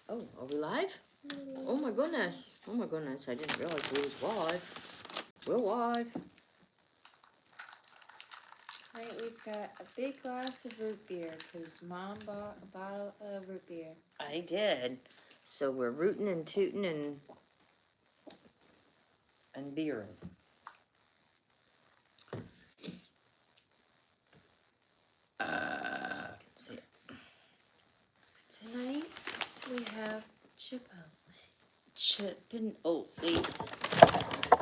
Oh, are we live? Oh my goodness. Oh my goodness. I didn't realize we was live. We're live. Tonight we've got a big glass of root beer because Mom bought a bottle of root beer. I did. So we're rooting and tooting and beering. See it. Tonight we have Chipotle. Chipotle.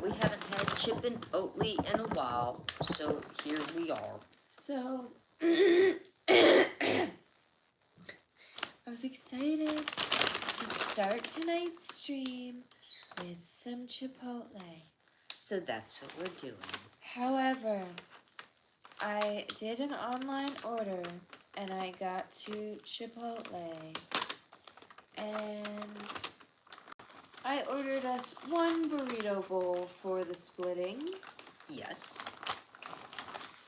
We haven't had Chipotle in a while, so here we are. So I was excited to start tonight's stream with some Chipotle. So that's what we're doing. However, I did an online order and I got to Chipotle and I ordered us one burrito bowl for the splitting Yes.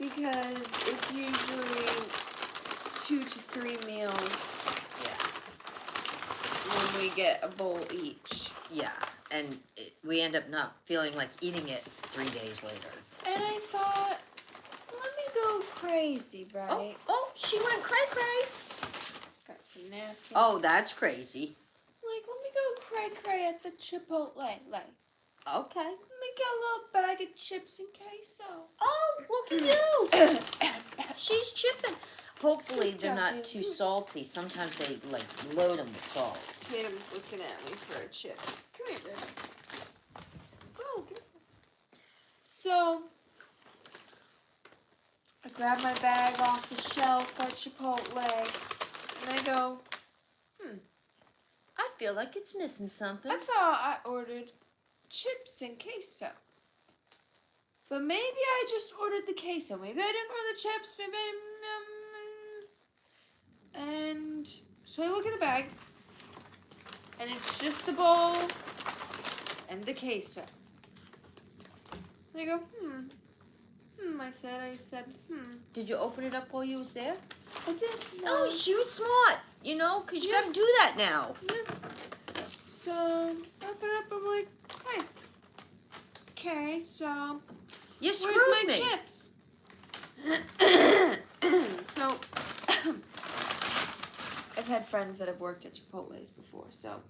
because it's usually 2 to 3 meals Yeah. when we get a bowl each. Yeah. And we end up not feeling like eating it 3 days later. And I thought, let me go crazy, right? Oh, she went cray-cray. Got some napkins. Oh, that's crazy. Like, let me go cray-cray at the Chipotle. Like, Okay. let me get a little bag of chips and queso. Oh, look at you. She's chipping. Hopefully Good they're job, not baby. too salty. Sometimes they, like, load them with salt. Tatum's looking at me for a chip. Come here, baby. Go, come here. So, I grab my bag off the shelf at Chipotle, and I go, I feel like it's missing something. I thought I ordered chips and queso. But maybe I just ordered the queso. Maybe I didn't order the chips. Maybe and so I look at the bag, and it's just the bowl and the queso. And I go, I said, Did you open it up while you was there? I did. Oh, she was smart, you know, because you got to do that now. Yeah. So, I open it up, I'm like, hey. Okay, so, You where's screwed my me. chips? So, I've had friends that have worked at Chipotle's before, so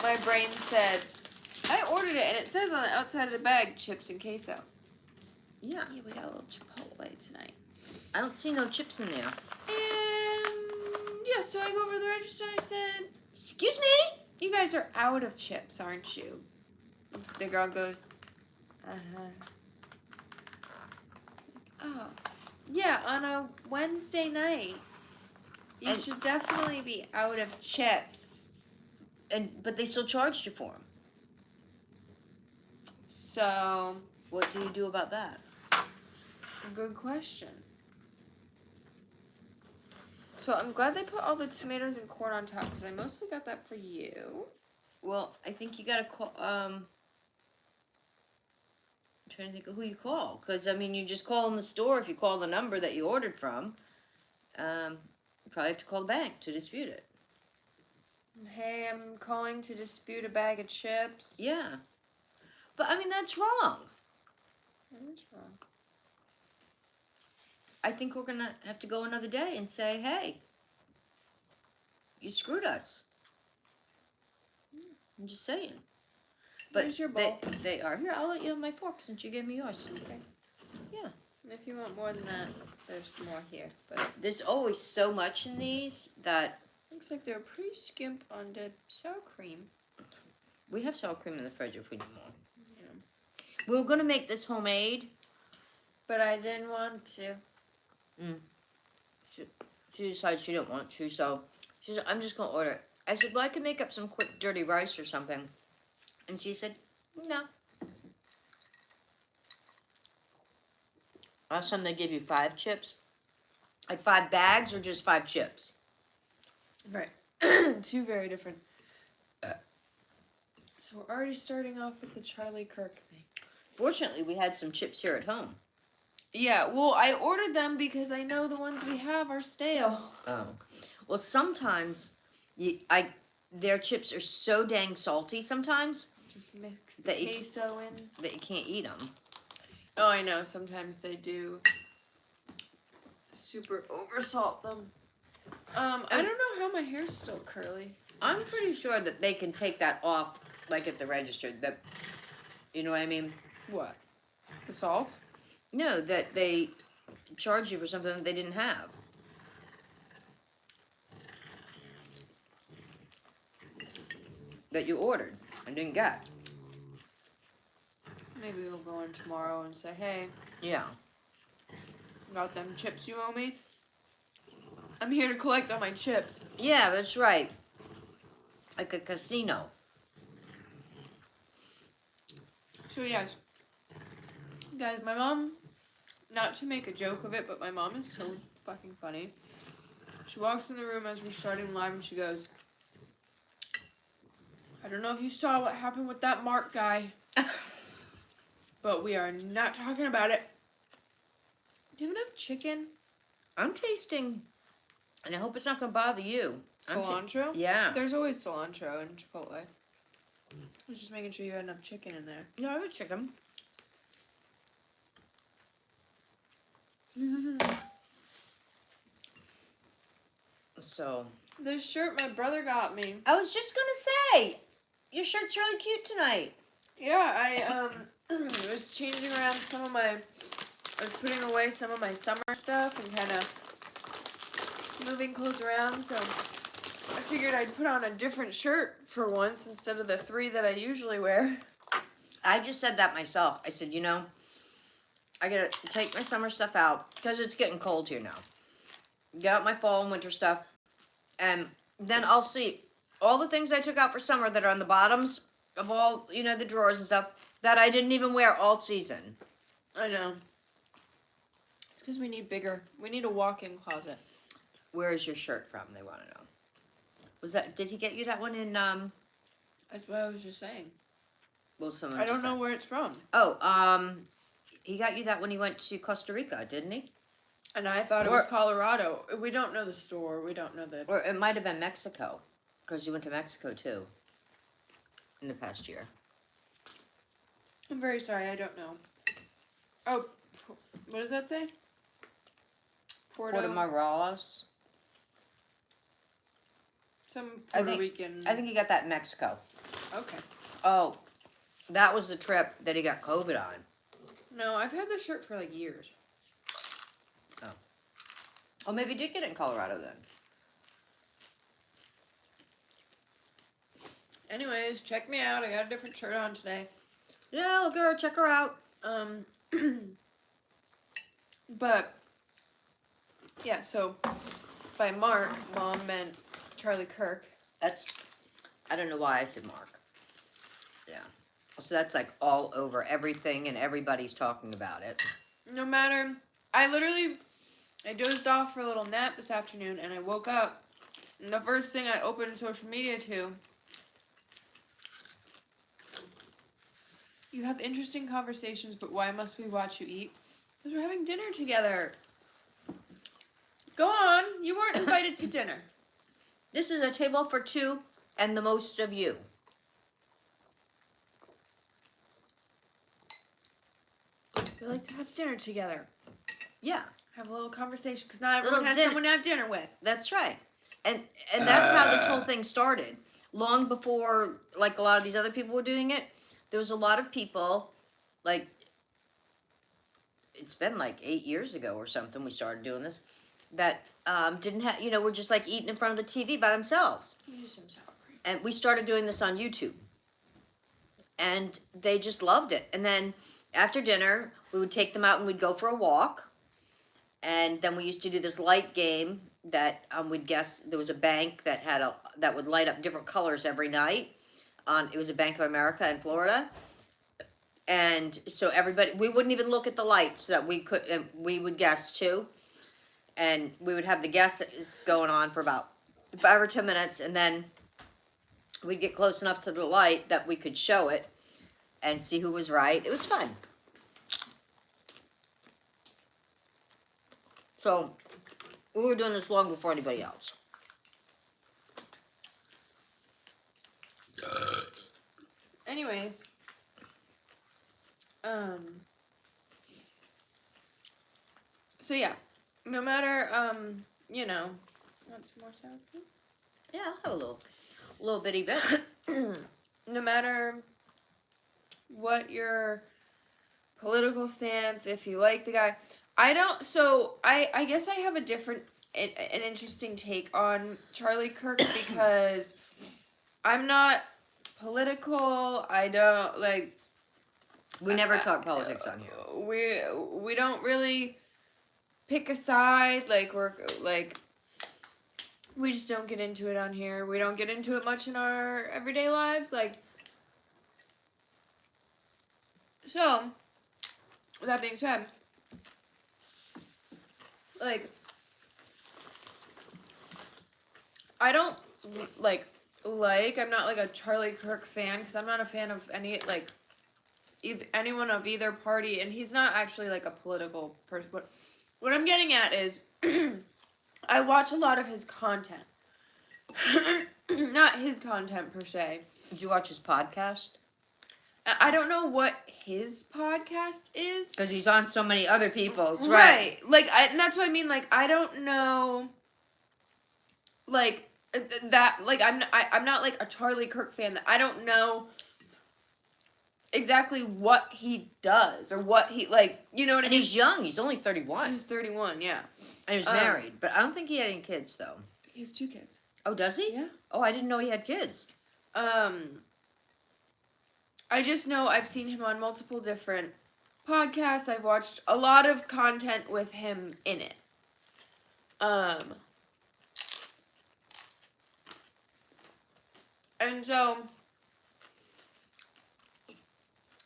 my brain said, I ordered it, and it says on the outside of the bag, chips and queso. Yeah. Yeah, we got a little Chipotle tonight. I don't see no chips in there. And, yeah, so I go over to the register, and I said, Excuse me? you guys are out of chips, aren't you? The girl goes, uh-huh. It's like, oh. Yeah, on a Wednesday night, you And- should definitely be out of chips. But they still charged you for them. So, What do you do about that? good question. So, I'm glad they put all the tomatoes and corn on top, because I mostly got that for you. Well, I think you got to call, I'm trying to think of who you call. Because, I mean, you just call in the store if you call the number that you ordered from. You probably have to call the bank to dispute it. Hey, I'm calling to dispute a bag of chips. Yeah. But, I mean, that's wrong. That is wrong. I think we're going to have to go another day and say, hey, you screwed us. I'm just saying. But Here's your bowl. they are. Here, I'll let you have my fork since you gave me yours. Okay. Yeah. And if you want more than that, there's more here. But There's always so much in these that looks like they're pretty skimp on the sour cream. we have sour cream in the fridge if we need more. Yeah. We were going to make this homemade. But I didn't want to. She decided she didn't want to, so she said, I'm just going to order it. I said, well, I can make up some quick dirty rice or something. And she said, no. Last time they gave you 5 chips. Like 5 bags or just 5 chips? Right. 2 very different. So we're already starting off with the Charlie Kirk thing. Fortunately, we had some chips here at home. Yeah, well, I ordered them because I know the ones we have are stale. Oh. Well, sometimes their chips are so dang salty sometimes Just mix the that queso in. that you can't eat them. Oh, I know. Sometimes they do super oversalt them. I don't know how my hair's still curly. I'm pretty sure that they can take that off, like at the register. That, you know what I mean? What? The salt? No, that they charge you for something that they didn't have. That you ordered and didn't get. Maybe we'll go in tomorrow and say, hey, Yeah. got them chips you owe me? I'm here to collect all my chips. Yeah, that's right. Like a casino. So yes, guys, my mom, not to make a joke of it, but my mom is so fucking funny. She walks in the room as we're starting live and she goes, I don't know if you saw what happened with that Mark guy, but we are not talking about it. Do you have enough chicken? I'm tasting, and I hope it's not going to bother you. Cilantro? Yeah. There's always cilantro in Chipotle. I was just making sure you had enough chicken in there. No, I got chicken. So. This shirt my brother got me. I was just going to say, your shirt's really cute tonight. Yeah, I was changing around some of my, I was putting away some of my summer stuff and kind of moving clothes around, so I figured I'd put on a different shirt for once instead of the 3 that I usually wear. I just said that myself. I said, you know, I got to take my summer stuff out because it's getting cold here now. Get out my fall and winter stuff, and then I'll see all the things I took out for summer that are on the bottoms of all, you know, the drawers and stuff that I didn't even wear all season. I know. It's because we need bigger. We need a walk-in closet. Where is your shirt from? They want to know. Was that? Did he get you that one in? That's what I was just saying. Well, someone. I don't know where it's from. Oh, he got you that when he went to Costa Rica, didn't he? And I thought it was Colorado. We don't know the store. We don't know the... Or it might have been Mexico, because he went to Mexico too. In the past year. I'm very sorry. I don't know. Oh, what does that say? Puerto Morelos. Some Puerto Rican... I think he got that in Mexico. Okay. Oh, that was the trip that he got COVID on. No, I've had this shirt for like years. Oh, maybe he did get it in Colorado then. Anyways, check me out. I got a different shirt on today. Yeah, look at her. Check her out. But, yeah, so by Mark, Mom meant Charlie Kirk. I don't know why I said Mark. Yeah. So that's like all over everything and everybody's talking about it. No matter, I dozed off for a little nap this afternoon and I woke up and the first thing I opened social media to, you have interesting conversations, but why must we watch you eat? Because we're having dinner together. Go on, you weren't invited to dinner. This is a table for 2 and the most of you. We like to have dinner together. Yeah. Have a little conversation, because not everyone has someone to have dinner with. That's right. And that's how this whole thing started. Long before, like, a lot of these other people were doing it, there was a lot of people, like, it's been like 8 years ago or something we started doing this, that didn't have, you know, were just like eating in front of the TV by themselves. And we started doing this on YouTube. And they just loved it. And then after dinner, we would take them out and we'd go for a walk. And then we used to do this light game that we'd guess there was a bank that had that would light up different colors every night. It was a Bank of America in Florida. And so everybody, we wouldn't even look at the lights so that we would guess too. And we would have the guesses going on for about 5 or 10 minutes. And then we'd get close enough to the light that we could show it and see who was right. It was fun. So we were doing this long before anybody else. Anyways. So yeah. No matter, you know. Want some more sour cream? Yeah, I'll have a little bitty bit. No matter what your political stance, if you like the guy, I guess I have a different, an interesting take on Charlie Kirk because I'm not political. I don't like. We never talk politics on here. We don't really pick a side. Like we just don't get into it on here. We don't get into it much in our everyday lives. Like, so, with that being said, like, I don't, I'm not, like, a Charlie Kirk fan, because I'm not a fan of any, like, anyone of either party, and he's not actually, like, a political person. But what I'm getting at is, I watch a lot of his content. Not his content, per se. Did you watch his podcast? I don't know what his podcast is. Because he's on so many other people's, right? Like, and that's what I mean. Like, I don't know. Like that. Like, I'm not like a Charlie Kirk fan. That I don't know exactly what he does or what he like. You know what I mean? He's young. He's only 31. He's 31. Yeah. And he's married, but I don't think he had any kids though. He has 2 kids. Oh, does he? Yeah. Oh, I didn't know he had kids. I just know I've seen him on multiple different podcasts. I've watched a lot of content with him in it. And so,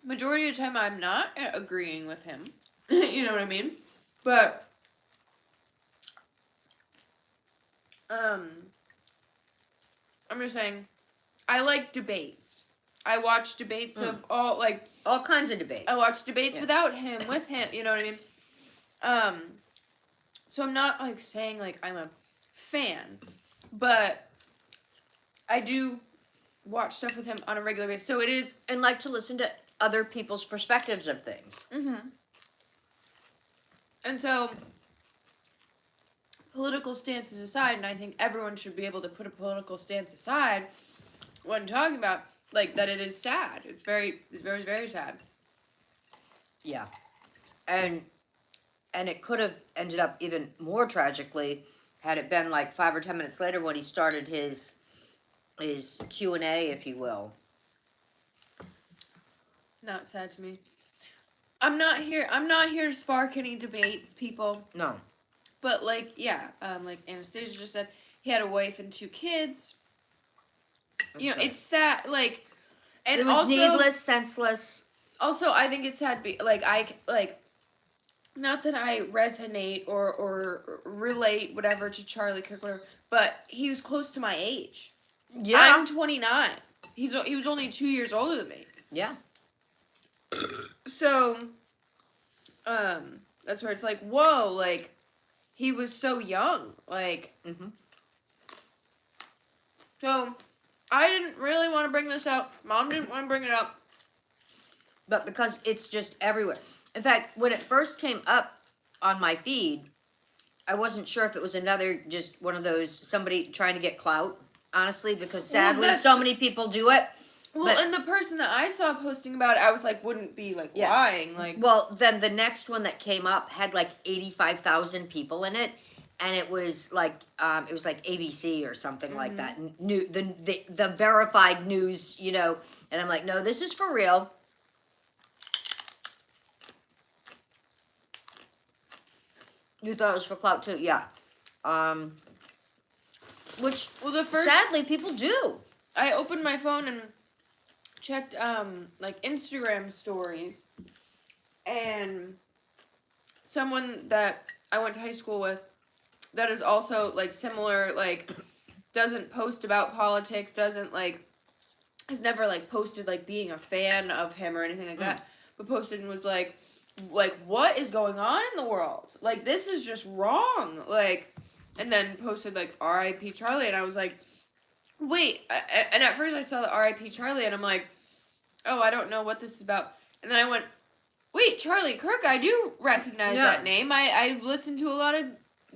majority of the time I'm not agreeing with him. You know what I mean? But, I'm just saying, I like debates. I watch debates of all kinds of debates. I watch debates without him, with him, you know what I mean? So I'm not, like, saying, like, I'm a fan, but I do watch stuff with him on a regular basis, so it is... And like to listen to other people's perspectives of things. Mm-hmm. And so, political stances aside, and I think everyone should be able to put a political stance aside when talking about... Like, that it is sad. It's very, very sad. Yeah. And it could have ended up even more tragically had it been like 5 or 10 minutes later when he started his Q&A, if you will. Not sad to me. I'm not here to spark any debates, people. No. But, like, yeah, like Anastasia just said, he had a wife and 2 kids. You know, it's sad, like, and it was also needless, senseless. Also, I think it's sad, not that I resonate or relate, whatever, to Charlie Kirk, whatever, but he was close to my age. Yeah. I'm 29. He was only 2 years older than me. Yeah. So, that's where it's like, whoa, like, he was so young, like, So, I didn't really want to bring this up. Mom didn't want to bring it up. But because it's just everywhere. In fact, when it first came up on my feed, I wasn't sure if it was another, just one of those, somebody trying to get clout, honestly, because sadly so many people do it. Well, but, and the person that I saw posting about it, I was like, wouldn't be, like, lying. Like, well, then the next one that came up had, like, 85,000 people in it. And it was like ABC or something like that. The verified news, you know. And I'm like, no, this is for real. You thought it was for clout too, yeah. Which, sadly, people do. I opened my phone and checked like Instagram stories, and someone that I went to high school with, that is also, like, similar, like, doesn't post about politics, doesn't, like, has never, like, posted, like, being a fan of him or anything like that, but posted and was like, what is going on in the world? Like, this is just wrong. Like, and then posted, like, R.I.P. Charlie, and I was like, Wait, and at first I saw the R.I.P. Charlie, and I'm like, oh, I don't know what this is about. And then I went, wait, Charlie Kirk, I do recognize Yeah. that name. I listened to a lot of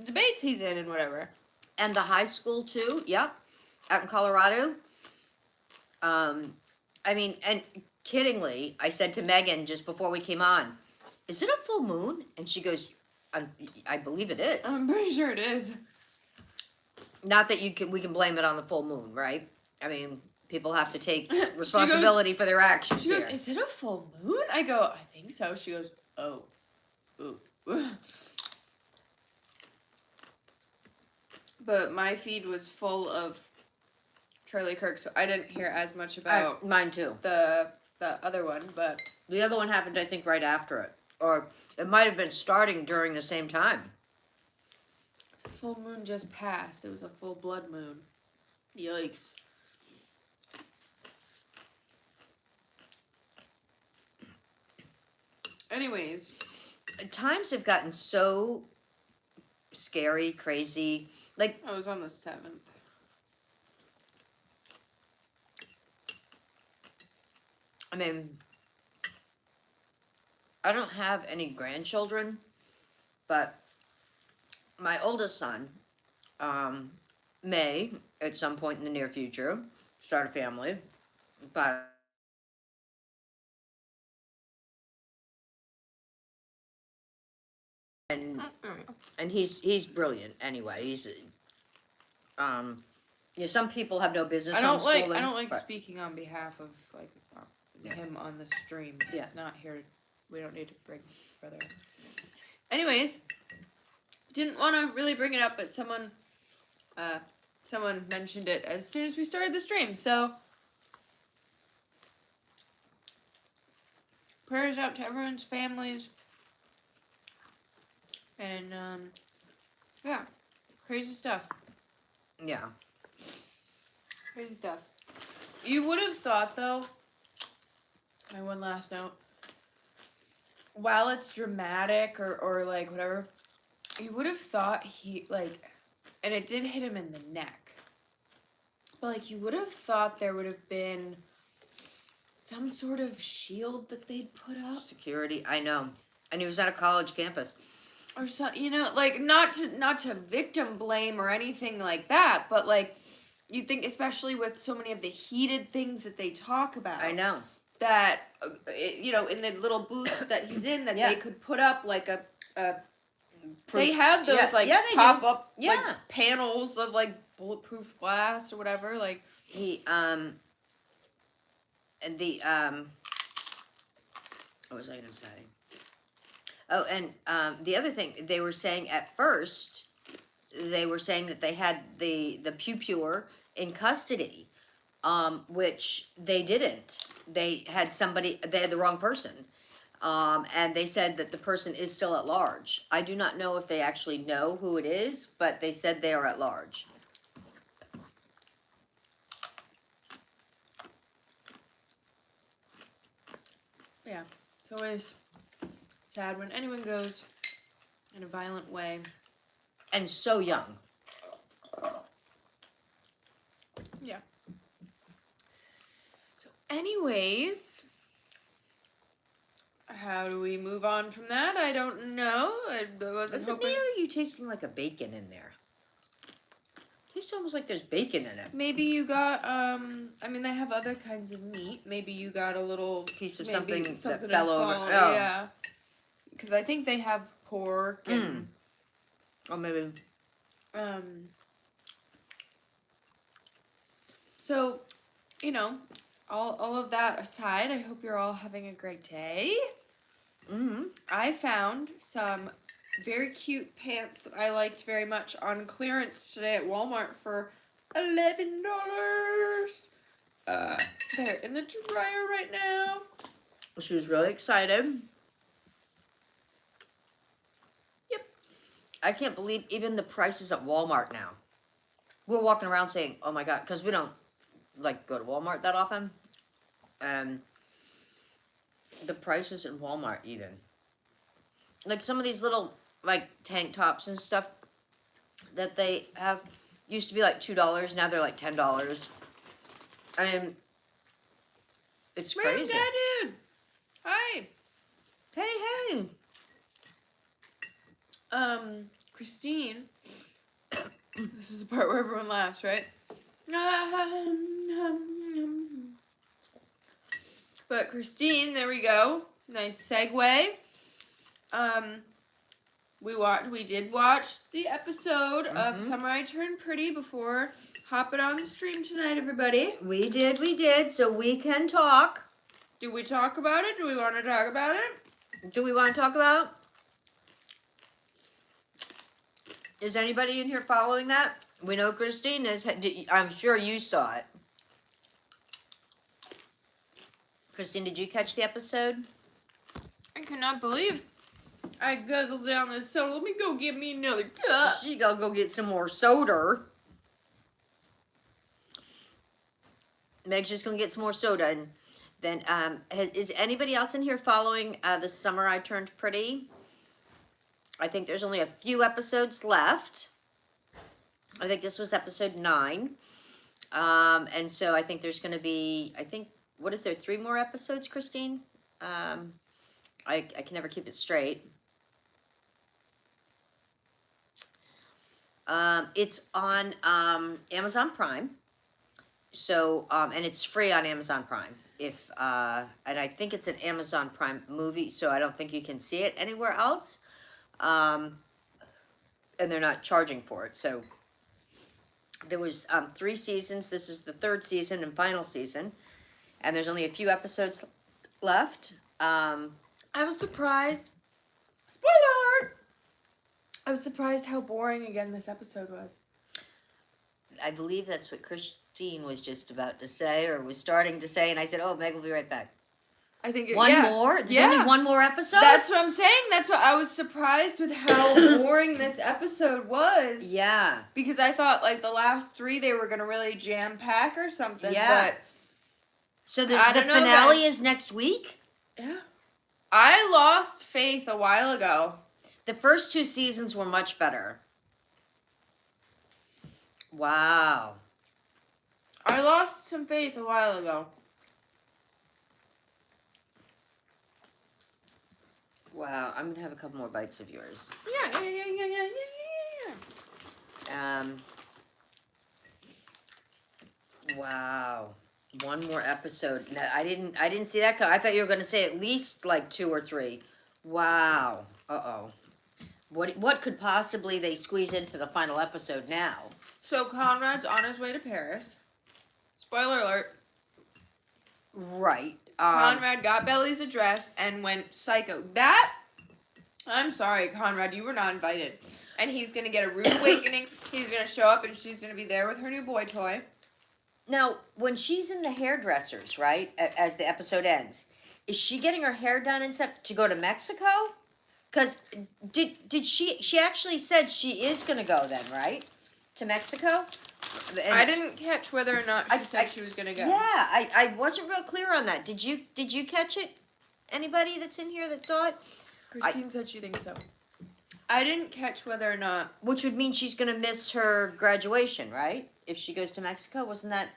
debates he's in and whatever. And the high school too. Yep, out in Colorado. I mean, and kiddingly, I said to Megan just before we came on, "Is it a full moon?" And she goes, "I believe it is." I'm pretty sure it is. Not that we can blame it on the full moon, right? I mean, people have to take responsibility for their actions. She goes, here. "Is it a full moon?" I go, "I think so." She goes, "Oh, ooh." But my feed was full of Charlie Kirk, so I didn't hear as much about Mine too. the other one. But The other one happened, I think, right after it, or it might have been starting during the same time. the full moon just passed. It was a full blood moon. Yikes. Anyways, Times have gotten so scary, crazy. Like, I was on the 7th. I mean, I don't have any grandchildren, but my oldest son may, at some point in the near future, start a family. But and he's brilliant anyway. He's you know, some people have no business I don't homeschooling, like but- speaking on behalf of like him on the stream. Yeah. He's not here. We don't need to bring brother up. Anyways, didn't want to really bring it up, but someone mentioned it as soon as we started the stream. So prayers out to everyone's families. And yeah, crazy stuff. Yeah. Crazy stuff. You would have thought, though, my one last note, while it's dramatic or like whatever, you would have thought he, like, and it did hit him in the neck, but like you would have thought there would have been some sort of shield that they'd put up. Security, I know. And he was at a college campus. Or so, you know, like not to victim blame or anything like that, but like you think, especially with so many of the heated things that they talk about. I know. That you know, in the little booths that he's in, that Yeah. they could put up like a Proof. they have those Yeah. like Yeah, they pop do. up Yeah. like panels of like bulletproof glass or whatever. Like He and the what was I gonna say? Oh, and the other thing they were saying at first, they were saying that they had the Pure in custody, which they didn't. They had the wrong person, and they said that the person is still at large. I do not know if they actually know who it is, but they said they are at large. yeah, it's always sad when anyone goes in a violent way. And so young. Yeah. So, anyways, how do we move on from that? I don't know. I wasn't Is it hoping. me or are you tasting like a bacon in there? Tastes almost like there's bacon in it. Maybe you got I mean they have other kinds of meat. Maybe you got a little Piece of maybe something that fell over. fall, Oh. Yeah. Because I think they have pork and Or maybe. So, you know, all of that aside, I hope you're all having a great day. Mm-hmm. I found some very cute pants that I liked very much on clearance today at Walmart for $11. They're in the dryer right now. She was really excited. Yep. I can't believe even the prices at Walmart now. We're walking around saying, "Oh my god," because we don't like go to Walmart that often. The prices in Walmart even. Like some of these little like tank tops and stuff that they have, Used to be like $2. Now they're like $10. And it's crazy. Dude. Hi. Hey. Christine. This is the part where everyone laughs, right? But Christine, there we go. Nice segue. We did watch the episode of Summer I Turned Pretty before hopping on the stream tonight, everybody. We did. So we can talk. Do we talk about it? Do we want to talk about it? Do we want to talk about? Is anybody in here following that? We know Christine is. I'm sure you saw it. Christine, did you catch the episode? I cannot believe I guzzled down this soda. Let me go get me another cup. She gotta go get some more soda. Meg's just gonna get some more soda, and then is anybody else in here following the Summer I Turned Pretty? I think there's only a few episodes left. I think this was episode 9, and so I think there's gonna be. What is there? 3 more episodes, Christine? I can never keep it straight. It's on Amazon Prime. So and it's free on Amazon Prime. And I think it's an Amazon Prime movie, so I don't think you can see it anywhere else. And they're not charging for it. So there was 3 seasons. This is the 3rd season and final season. And there's only a few episodes left. I was surprised. Spoiler alert! I was surprised how boring again this episode was. I believe that's what Christine was just about to say, or was starting to say, and I said, "Oh, Meg will be right back." I think One more. There's only one more episode. That's what I'm saying. That's what I was surprised with how boring this episode was. Yeah. Because I thought like the last 3 they were gonna really jam pack or something. Yeah. But so the finale is next week? Yeah. I lost faith a while ago. The first 2 seasons were much better. Wow. I lost some faith a while ago. Wow. I'm going to have a couple more bites of yours. Yeah. Wow. 1 more episode. No, I didn't see that come. I thought you were going to say at least like 2 or 3. Wow. Uh-oh. What could possibly they squeeze into the final episode now? So Conrad's on his way to Paris. Spoiler alert. Right. Conrad got Belly's address and went psycho. I'm sorry, Conrad, you were not invited. And he's going to get a rude awakening. He's going to show up and she's going to be there with her new boy toy. Now, when she's in the hairdressers, right, as the episode ends, is she getting her hair done and stuff to go to Mexico? Because did she actually said she is going to go then, right, to Mexico? And I didn't catch whether or not she said she was going to go. Yeah, I wasn't real clear on that. Did you catch it? Anybody that's in here that saw it? Christine said she thinks so. I didn't catch whether or not. Which would mean she's going to miss her graduation, right? If she goes to Mexico, wasn't that,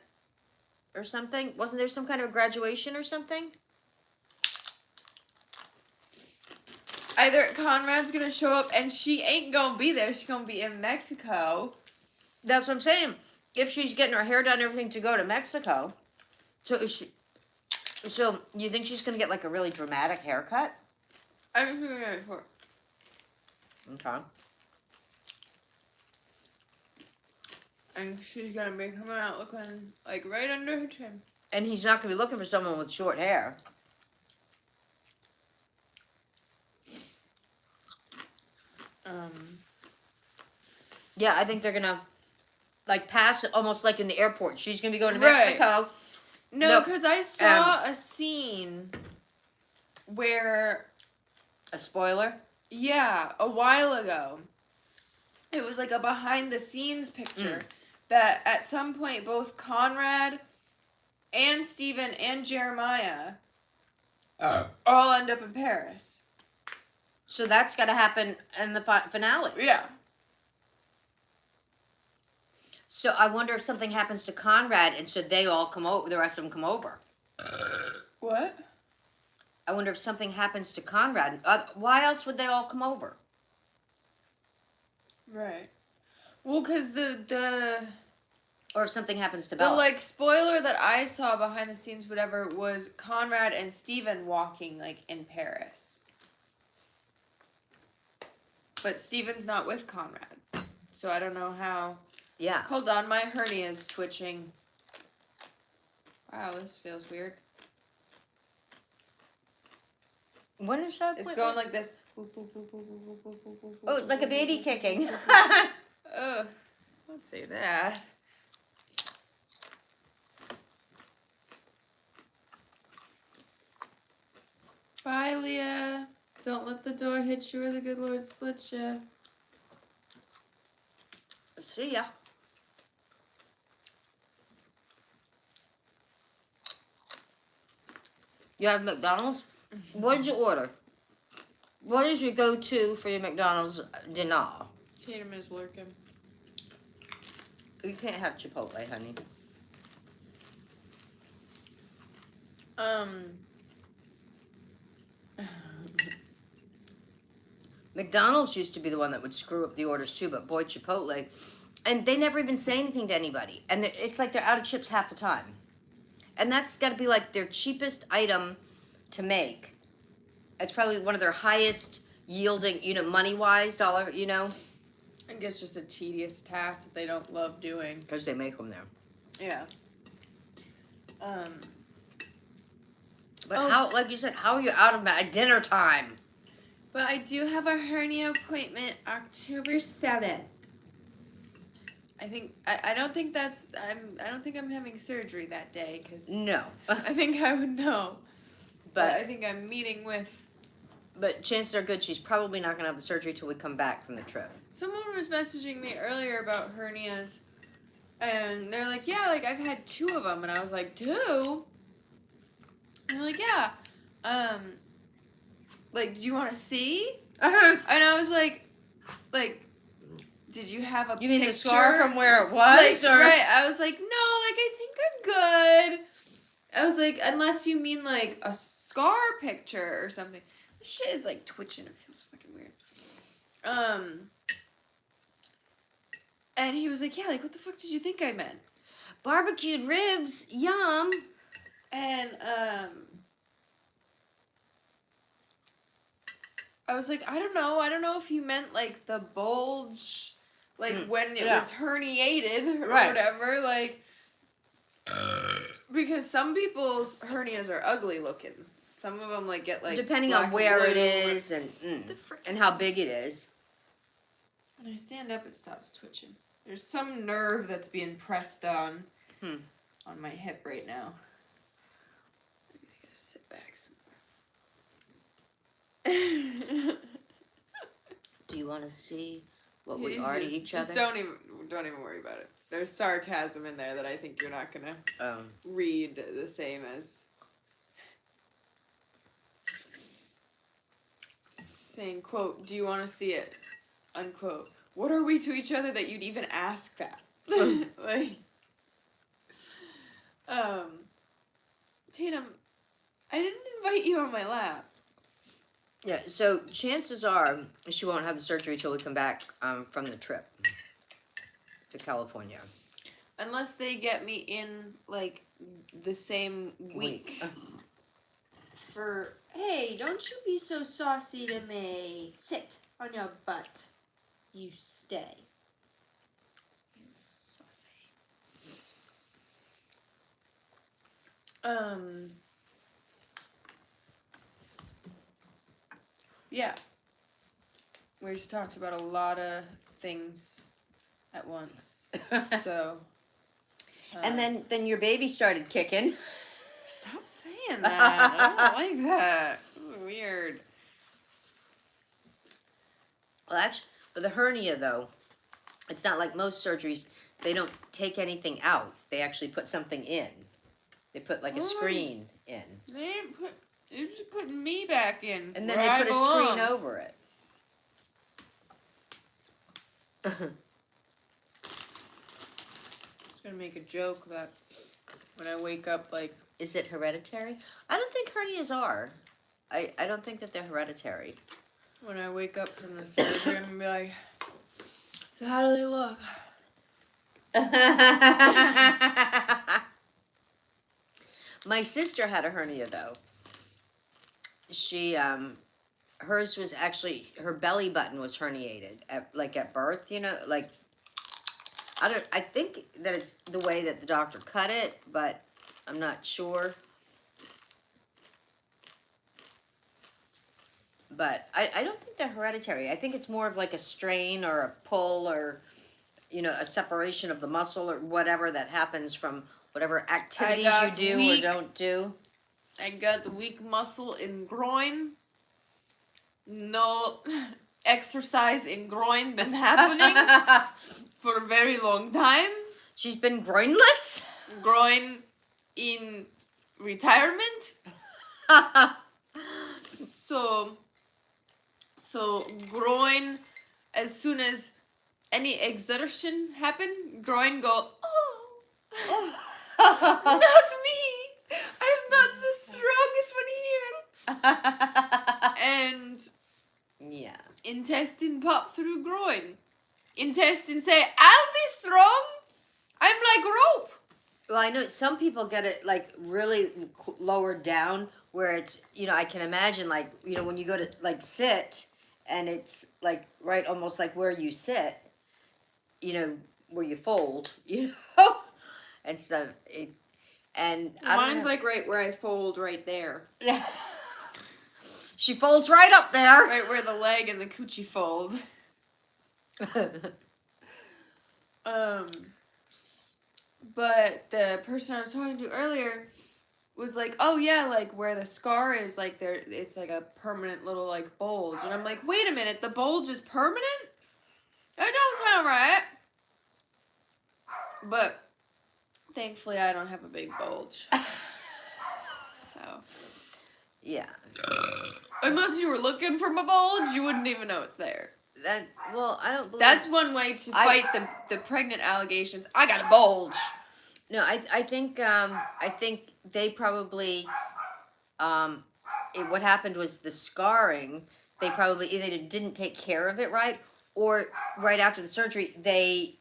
or something? Wasn't there some kind of a graduation or something? Either Conrad's going to show up and she ain't going to be there. She's going to be in Mexico. That's what I'm saying. If she's getting her hair done and everything to go to Mexico, so you think she's going to get like a really dramatic haircut? I'm very sure. Okay. And she's going to be coming out looking like right under her chin. And he's not going to be looking for someone with short hair. Yeah, I think they're going to like pass it almost like in the airport. She's going to be going to Mexico. No, because I saw a scene where... A spoiler? Yeah, a while ago. It was like a behind-the-scenes picture that at some point both Conrad and Steven and Jeremiah all end up in Paris. So that's got to happen in the finale. Yeah. So I wonder if something happens to Conrad, and so they all come over. The rest of them come over. What? I wonder if something happens to Conrad. Why else would they all come over? Right. Well, because the Or if something happens to the Bella. like spoiler that I saw behind the scenes, whatever, was Conrad and Steven walking like in Paris. But Steven's not with Conrad, so I don't know how. Yeah. Hold on, my hernia is twitching. Wow, this feels weird. When is that? It's going like this. Oh, like a baby kicking. Ugh, don't say that. Bye, Leah. Don't let the door hit you or the good Lord split you. See ya. You have McDonald's? What did you order? What is your go-to for your McDonald's dinner? Tatum is lurking. You can't have Chipotle, honey. McDonald's used to be the one that would screw up the orders too, but boy, Chipotle. And they never even say anything to anybody. And it's like they're out of chips half the time. And that's got to be like their cheapest item to make. It's probably one of their highest yielding, money-wise dollar, I think it's just a tedious task that they don't love doing. Because they make them there. Yeah. But how, like you said, how are you out of at dinner time? But I do have a hernia appointment October 7th. I don't think I'm having surgery that day because No. I think I would know. But I But think I'm meeting with chances are good she's probably not going to have the surgery till we come back from the trip. someone was messaging me earlier about hernias, and they're like, yeah, like I've had 2 of them, and I was like, 2? And they're like, yeah. Like, do you want to see? Uh-huh. And I was like, did you have a You mean picture? the scar from where it was? Like, or? right. I was like, no, like, I think I'm good. I was like, unless you mean, like, a scar picture or something. This shit is, like, twitching. It feels fucking weird. And he was like, yeah, like, what the fuck did you think I meant? Barbecued ribs, yum. And, I was like, I don't know if you meant, like, the bulge, like, when it was herniated or Right. whatever, like, because some people's hernias are ugly looking. Some of them, like, get, like, depending black on where and it blue. is and The frick and is how that? big it is. When I stand up, it stops twitching. There's some nerve that's being pressed on my hip right now. Maybe I gotta sit back somewhere. Do you want to see what we He's are to just- each just other? don't even worry about it. There's sarcasm in there that I think you're not gonna read the same as saying, quote, do you want to see it? Unquote. What are we to each other that you'd even ask that? Like, Tatum, I didn't invite you on my lap. Yeah, so chances are she won't have the surgery till we come back from the trip to California. Unless they get me in, like, the same week. For, hey, don't you be so saucy to me. Sit on your butt. You stay. Being saucy. Yeah. We just talked about a lot of things at once. So. And then your baby started kicking. Stop saying that. I don't like that. Ooh, weird. Well, actually, for the hernia though, it's not like most surgeries. They don't take anything out. They actually put something in. They put like a screen in. They're just putting me back in. And then where they I put a belong. screen over it. was gonna make a joke that when I wake up, like, Is it hereditary? I don't think hernias are. I don't think that they're hereditary. when I wake up from the surgery, I'm gonna be like, so how do they look? My sister had a hernia though. She hers was actually, her belly button was herniated at birth, like I think that it's the way that the doctor cut it, but I'm not sure. But I don't think they're hereditary. I think it's more of like a strain or a pull or, a separation of the muscle or whatever that happens from whatever activities you do or don't do. I got the weak muscle in groin. No exercise in groin been happening for a very long time. She's been groinless? Groin in retirement. So groin, as soon as any exertion happen, groin go, oh, not me. I am not the strongest one here. And yeah. intestine pop through groin. Intestine say, I'll be strong. I'm like rope. Well, I know some people get it like really lowered down where it's, I can imagine like, when you go to like sit and it's like right almost like where you sit, where you fold, and stuff. And mine's like right where I fold right there. She folds right up there. Right where the leg and the coochie fold. But the person I was talking to earlier was like, oh yeah, like where the scar is, like there, it's like a permanent little like bulge. And I'm like, wait a minute, the bulge is permanent? That don't sound right. But thankfully I don't have a big bulge. So. Yeah. Unless you were looking for my bulge, you wouldn't even know it's there. I don't believe... That's one way to fight the pregnant allegations. I got a bulge. No, I think they probably, what happened was the scarring, they probably either didn't take care of it right, or right after the surgery, they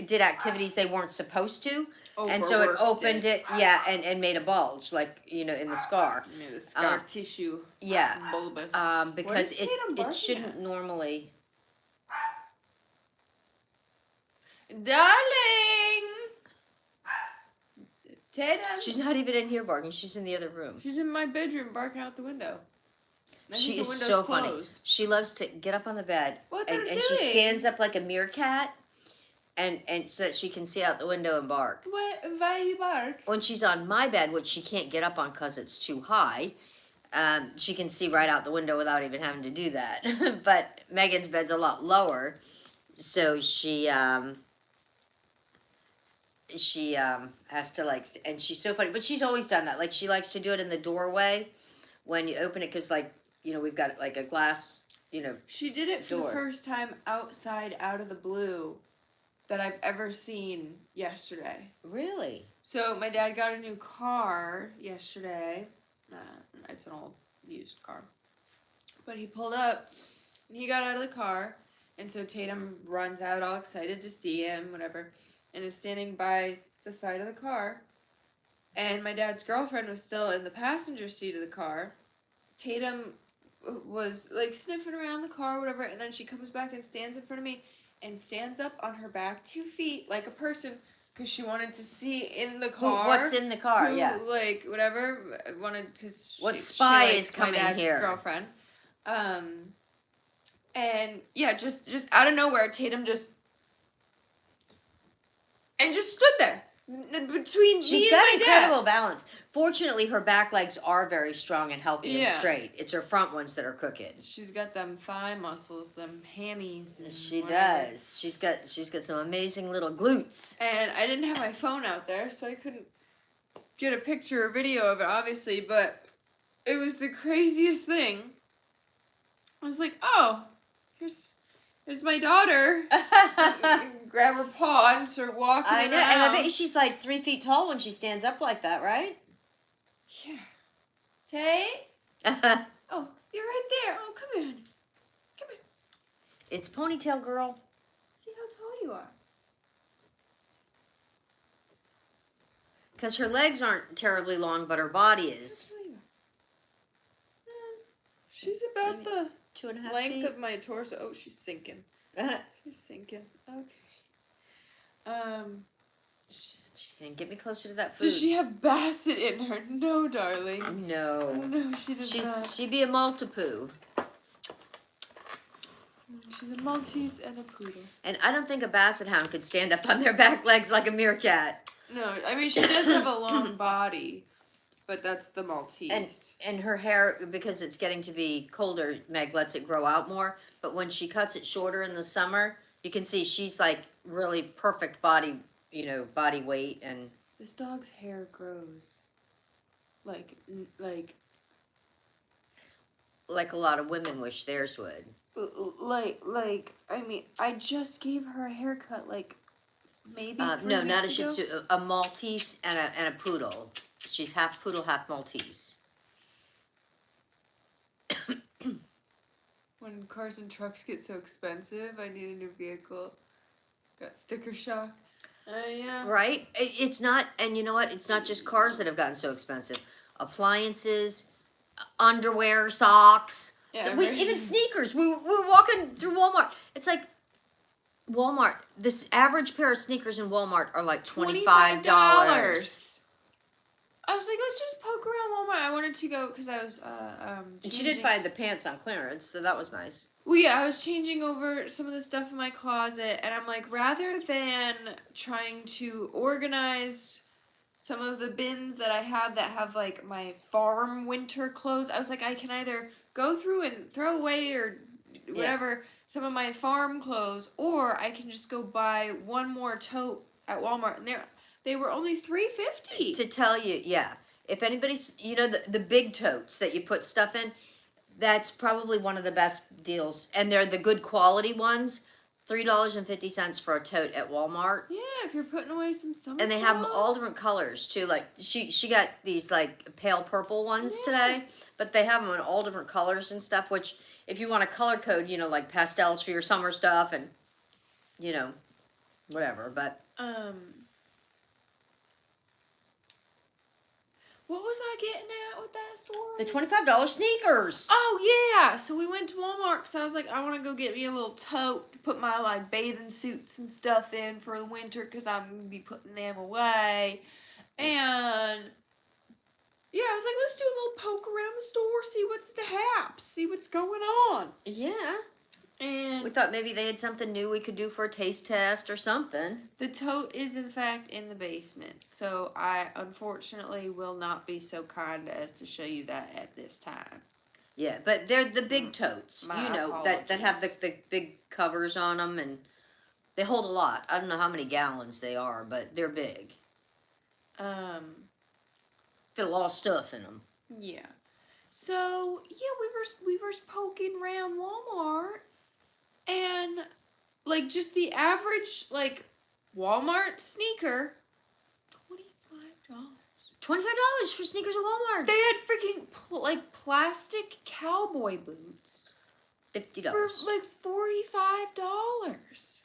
did activities they weren't supposed to, and so it opened it, and made a bulge, like, in the scar. Made the scar tissue. Yeah. Bulbous. Because it shouldn't normally... Darling! Tatum! She's not even in here barking. She's in the other room. She's in my bedroom barking out the window. She is so funny. She loves to get up on the bed. And she stands up like a meerkat, and so that she can see out the window and bark. Why you bark? When she's on my bed, which she can't get up on because it's too high, she can see right out the window without even having to do that. But Megan's bed's a lot lower, so she has to like, and she's so funny, but she's always done that. Like, she likes to do it in the doorway when you open it, because like, we've got like a glass, She did it for the first time outside, out of the blue, that I've ever seen yesterday. Really? So my dad got a new car yesterday. It's an old used car. But he pulled up and he got out of the car, and so Tatum runs out all excited to see him, whatever, and is standing by the side of the car. And my dad's girlfriend was still in the passenger seat of the car. Tatum was like sniffing around the car, whatever, and then she comes back and stands in front of me and stands up on her back 2 feet like a person, because she wanted to see in the car. What's in the car? Yeah. Like whatever wanted, because what spy she is coming my dad's here? Girlfriend. And yeah, just out of nowhere, Tatum just stood there between She's me and got my incredible dad. balance. Fortunately, her back legs are very strong and healthy and Yeah. straight. It's her front ones that are crooked. She's got them thigh muscles, them hammies. And She whatever. does. She's got some amazing little glutes. And I didn't have my phone out there, so I couldn't get a picture or video of it, obviously, but it was the craziest thing. I was like, oh, There's my daughter. Grab her paw and start walking I know, around. and I bet she's like 3 feet tall when she stands up like that, right? Yeah. Tay? Oh, you're right there. Oh, come here, honey. Come here. It's Ponytail Girl. See how tall you are. Because her legs aren't terribly long, but her body is. How tall you are. She's about the 2.5 length feet. of my torso. Oh, she's sinking. She's sinking. Okay. She's saying, "Get me closer to that food." Does she have Basset in her? No, darling. No. No, she does not. She'd be a Maltipoo. She's a Maltese and a poodle. And I don't think a Basset Hound could stand up on their back legs like a meerkat. No, I mean she does have a long body, but that's the Maltese. And her hair, because it's getting to be colder, Meg lets it grow out more. But when she cuts it shorter in the summer, you can see she's like really perfect body, body weight. And This dog's hair grows like a lot of women wish theirs would. I mean, I just gave her a haircut like maybe 3 No, weeks not a ago. Shih Tzu, a Maltese and a poodle. She's half poodle, half Maltese. When cars and trucks get so expensive, I need a new vehicle. Got sticker shock. Yeah. Right? It's not, and you know what? It's not just cars that have gotten so expensive. Appliances, underwear, socks. Yeah, So everything. even sneakers. We were walking through Walmart. It's like Walmart. This average pair of sneakers in Walmart are like $25. I was like, let's just poke around Walmart. I wanted to go because I was And she did changing- find the pants on clearance, so that was nice. Well, yeah, I was changing over some of the stuff in my closet, and I'm like, rather than trying to organize some of the bins that I have that have like my farm winter clothes, I was like, I can either go through and throw away or whatever some of my farm clothes, or I can just go buy one more tote at Walmart, and they were only $3.50. To tell you, yeah. If anybody's, the big totes that you put stuff in, that's probably one of the best deals. And they're the good quality ones. $3.50 for a tote at Walmart. Yeah, if you're putting away some summer And they have clothes. all different colors too. Like she got these like pale purple ones today, but they have them in all different colors and stuff. Which if you want a color code, like pastels for your summer stuff and whatever. But what was I getting at with that store? the $25 sneakers. Oh yeah, so we went to Walmart because I was like, I want to go get me a little tote to put my like bathing suits and stuff in for the winter because I'm gonna be putting them away, and yeah, I was like, let's do a little poke around the store, see what's the haps, see what's going on, Yeah. and We thought maybe they had something new we could do for a taste test or something. the tote is in fact in the basement, so I unfortunately will not be so kind as to show you that at this time. Yeah, but they're the big totes, My that have apologies. the big covers on them, and they hold a lot. I don't know how many gallons they are, but they're big. Fit a lot of stuff in them. Yeah. So yeah, we were poking around Walmart, and like just the average like Walmart sneaker, $25. $25 for sneakers at Walmart. They had freaking like plastic cowboy boots $50. for like $45.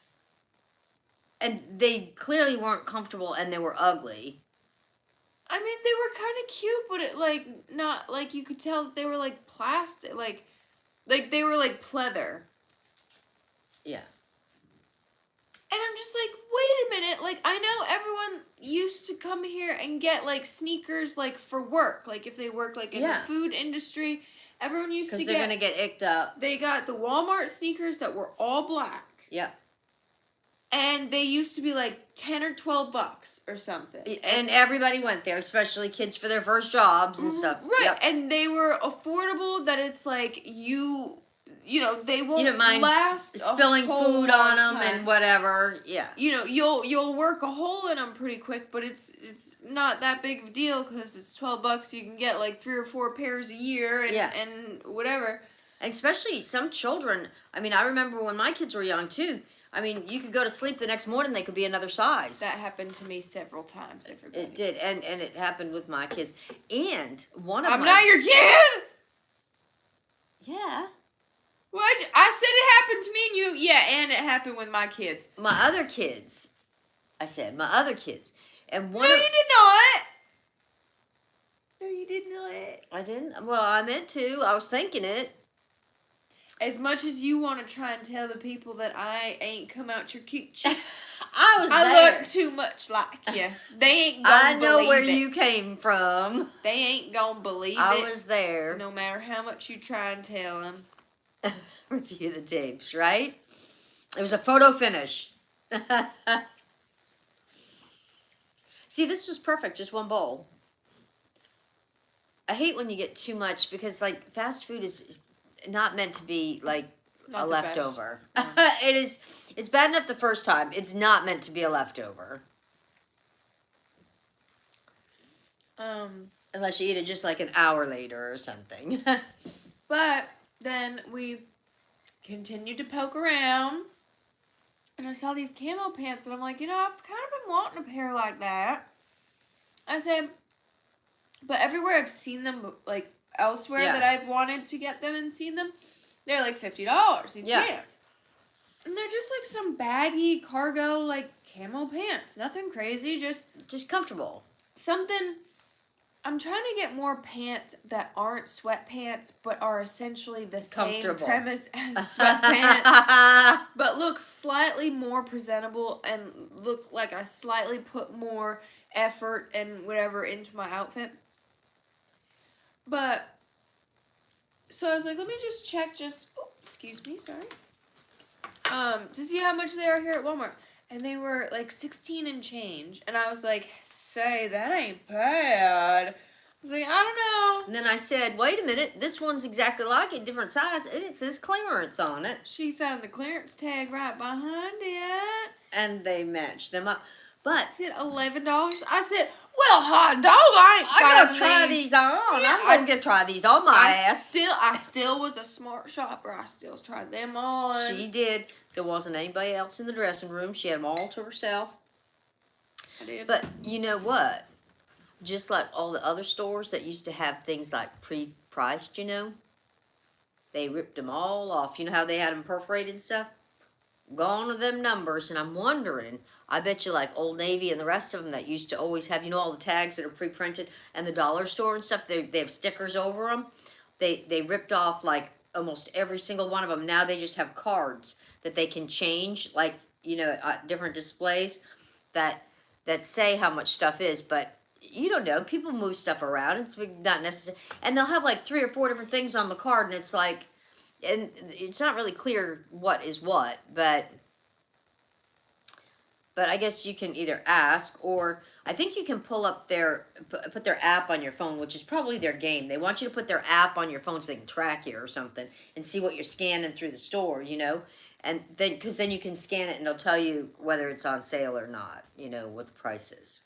And they clearly weren't comfortable, and they were ugly. I mean, they were kind of cute, but it like not like you could tell that they were like plastic, like they were like pleather. Yeah. And I'm just like, wait a minute, like I know everyone used to come here and get like sneakers like for work, like if they work like in the food industry, everyone used to Because get. they're going to get icked up. They got the Walmart sneakers that were all black. Yep. And they used to be like $10 or $12 or something. And everybody went there, especially kids for their first jobs and stuff. Right. Yep. And they were affordable that it's like they won't You don't mind last spilling a whole food long on them time. and whatever. Yeah. You'll work a hole in them pretty quick, but it's not that big of a deal because it's $12. You can get like 3 or 4 pairs a year and whatever. And especially some children. I mean, I remember when my kids were young too. I mean, you could go to sleep the next morning, they could be another size. That happened to me several times, everybody. It did, and it happened with my kids. And one of I'm my... not your kid! Yeah. What? I said it happened to me and you. Yeah, and it happened with my kids. My other kids. I said, my other kids. And one No, of... you did not. No, you did not. I didn't? Well, I meant to. I was thinking it. As much as you want to try and tell the people that I ain't come out your coochie, I look too much like you. They ain't gonna I know believe where it. you came from. They ain't gonna believe it. I was there. No matter how much you try and tell them. Review the tapes, right? It was a photo finish. See, this was perfect. Just one bowl. I hate when you get too much because, like, fast food is not meant to be like Not a the best. leftover. It is. It's bad enough the first time. It's not meant to be a leftover. Unless you eat it just like an hour later or something. But then we continued to poke around, and I saw these camo pants, and I'm like, I've kind of been wanting a pair like that. I said, but everywhere I've seen them, like elsewhere Yeah. that I've wanted to get them and seen them, they're like $50. These Yeah. pants, and they're just like some baggy cargo like camo pants. Nothing crazy, just comfortable. something. I'm trying to get more pants that aren't sweatpants, but are essentially the same Comfortable. premise as sweatpants, but look slightly more presentable and look like I slightly put more effort and whatever into my outfit. But, so I was like, let me just check excuse me, sorry. To see how much they are here at Walmart. And they were like 16 and change. And I was like, say, that ain't bad. I was like, I don't know. And then I said, wait a minute, this one's exactly like it, different size. It says clearance on it. She found the clearance tag right behind it. And they matched them up. But I said $11. I said, well, hot dog, I ain't I gotta try these on. Yeah, I'm gonna try these on my ass. I still was a smart shopper. I still tried them on. She did. There wasn't anybody else in the dressing room. She had them all to herself. I did. But you know what? Just like all the other stores that used to have things like pre-priced, they ripped them all off. You know how they had them perforated and stuff? Gone are them numbers, and I'm wondering, I bet you like Old Navy and the rest of them that used to always have, all the tags that are pre-printed, and the dollar store and stuff, they have stickers over them. They ripped off like almost every single one of them. Now they just have cards that they can change, like, different displays that say how much stuff is, but you don't know. People move stuff around. It's not necessary. And they'll have like 3 or 4 different things on the card, and it's like, and it's not really clear what is what, but I guess you can either ask, or I think you can pull up put their app on your phone, which is probably their game. They want you to put their app on your phone so they can track you or something and see what you're scanning through the store, and then, because then you can scan it and they'll tell you whether it's on sale or not, what the price is.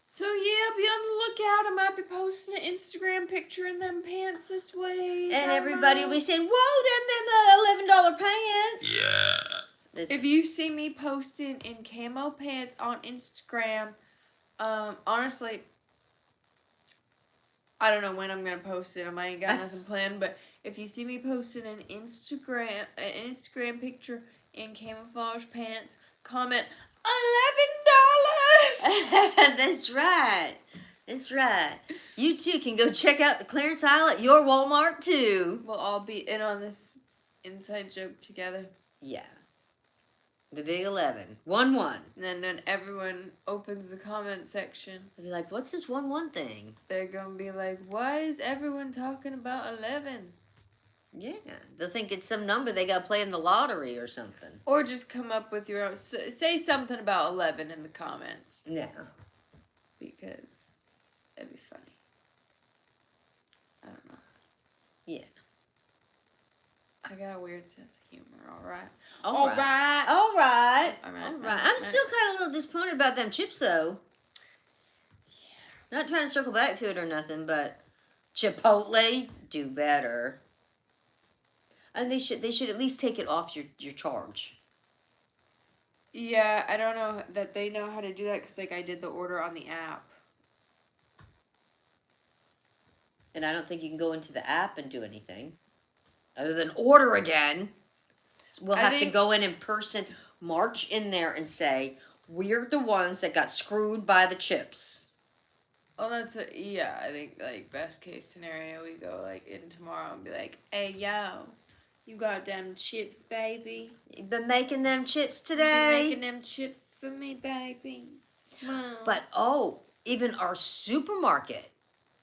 So yeah, be on the lookout. I might be posting an Instagram picture in them pants this week. And everybody will be saying, whoa, them $11 pants. Yeah. If you see me posting in camo pants on Instagram, honestly, I don't know when I'm gonna post it. I ain't got nothing planned. But if you see me posting an Instagram picture in camouflage pants, comment $11. That's right. That's right. You too can go check out the clearance aisle at your Walmart too. We'll all be in on this inside joke together. Yeah. The big 11. 1-1. And then everyone opens the comment section. They'll be like, what's this 1-1 thing? They're going to be like, why is everyone talking about 11? Yeah. They'll think it's some number they got to play in the lottery or something. Or just come up with your own. Say something about 11 in the comments. Yeah. Because that'd be funny. I don't know. Yeah. I got a weird sense of humor, alright? All right. I'm still kind of a little disappointed about them chips, though. Yeah. Not trying to circle back to it or nothing, but Chipotle, do better. And they should at least take it off your charge. Yeah, I don't know that they know how to do that because like I did the order on the app. And I don't think you can go into the app and do anything other than order again. We'll have to go in person, march in there and say, we're the ones that got screwed by the chips. Well, that's what, yeah, I think, like, best case scenario, we go, like, in tomorrow and be like, hey, yo, you got them chips, baby. You've been making them chips You today. been making them chips for me, baby. Wow. But, even our supermarket,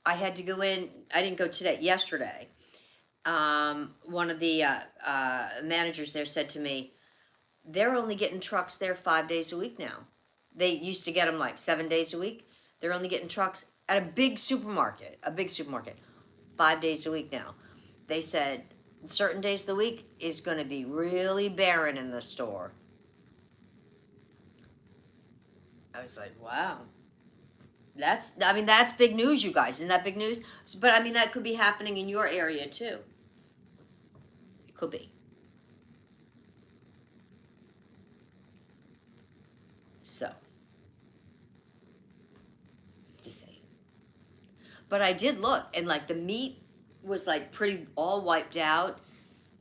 I had to go in, I didn't go today, yesterday. One of the managers there said to me, they're only getting trucks there 5 days a week now. They used to get them like 7 days a week. They're only getting trucks at a big supermarket, 5 days a week now. They said certain days of the week is going to be really barren in the store. I was like, wow. That's big news, you guys. Isn't that big news? But I mean, that could be happening in your area too. It could be. So, just saying. But I did look, and like the meat was like pretty all wiped out,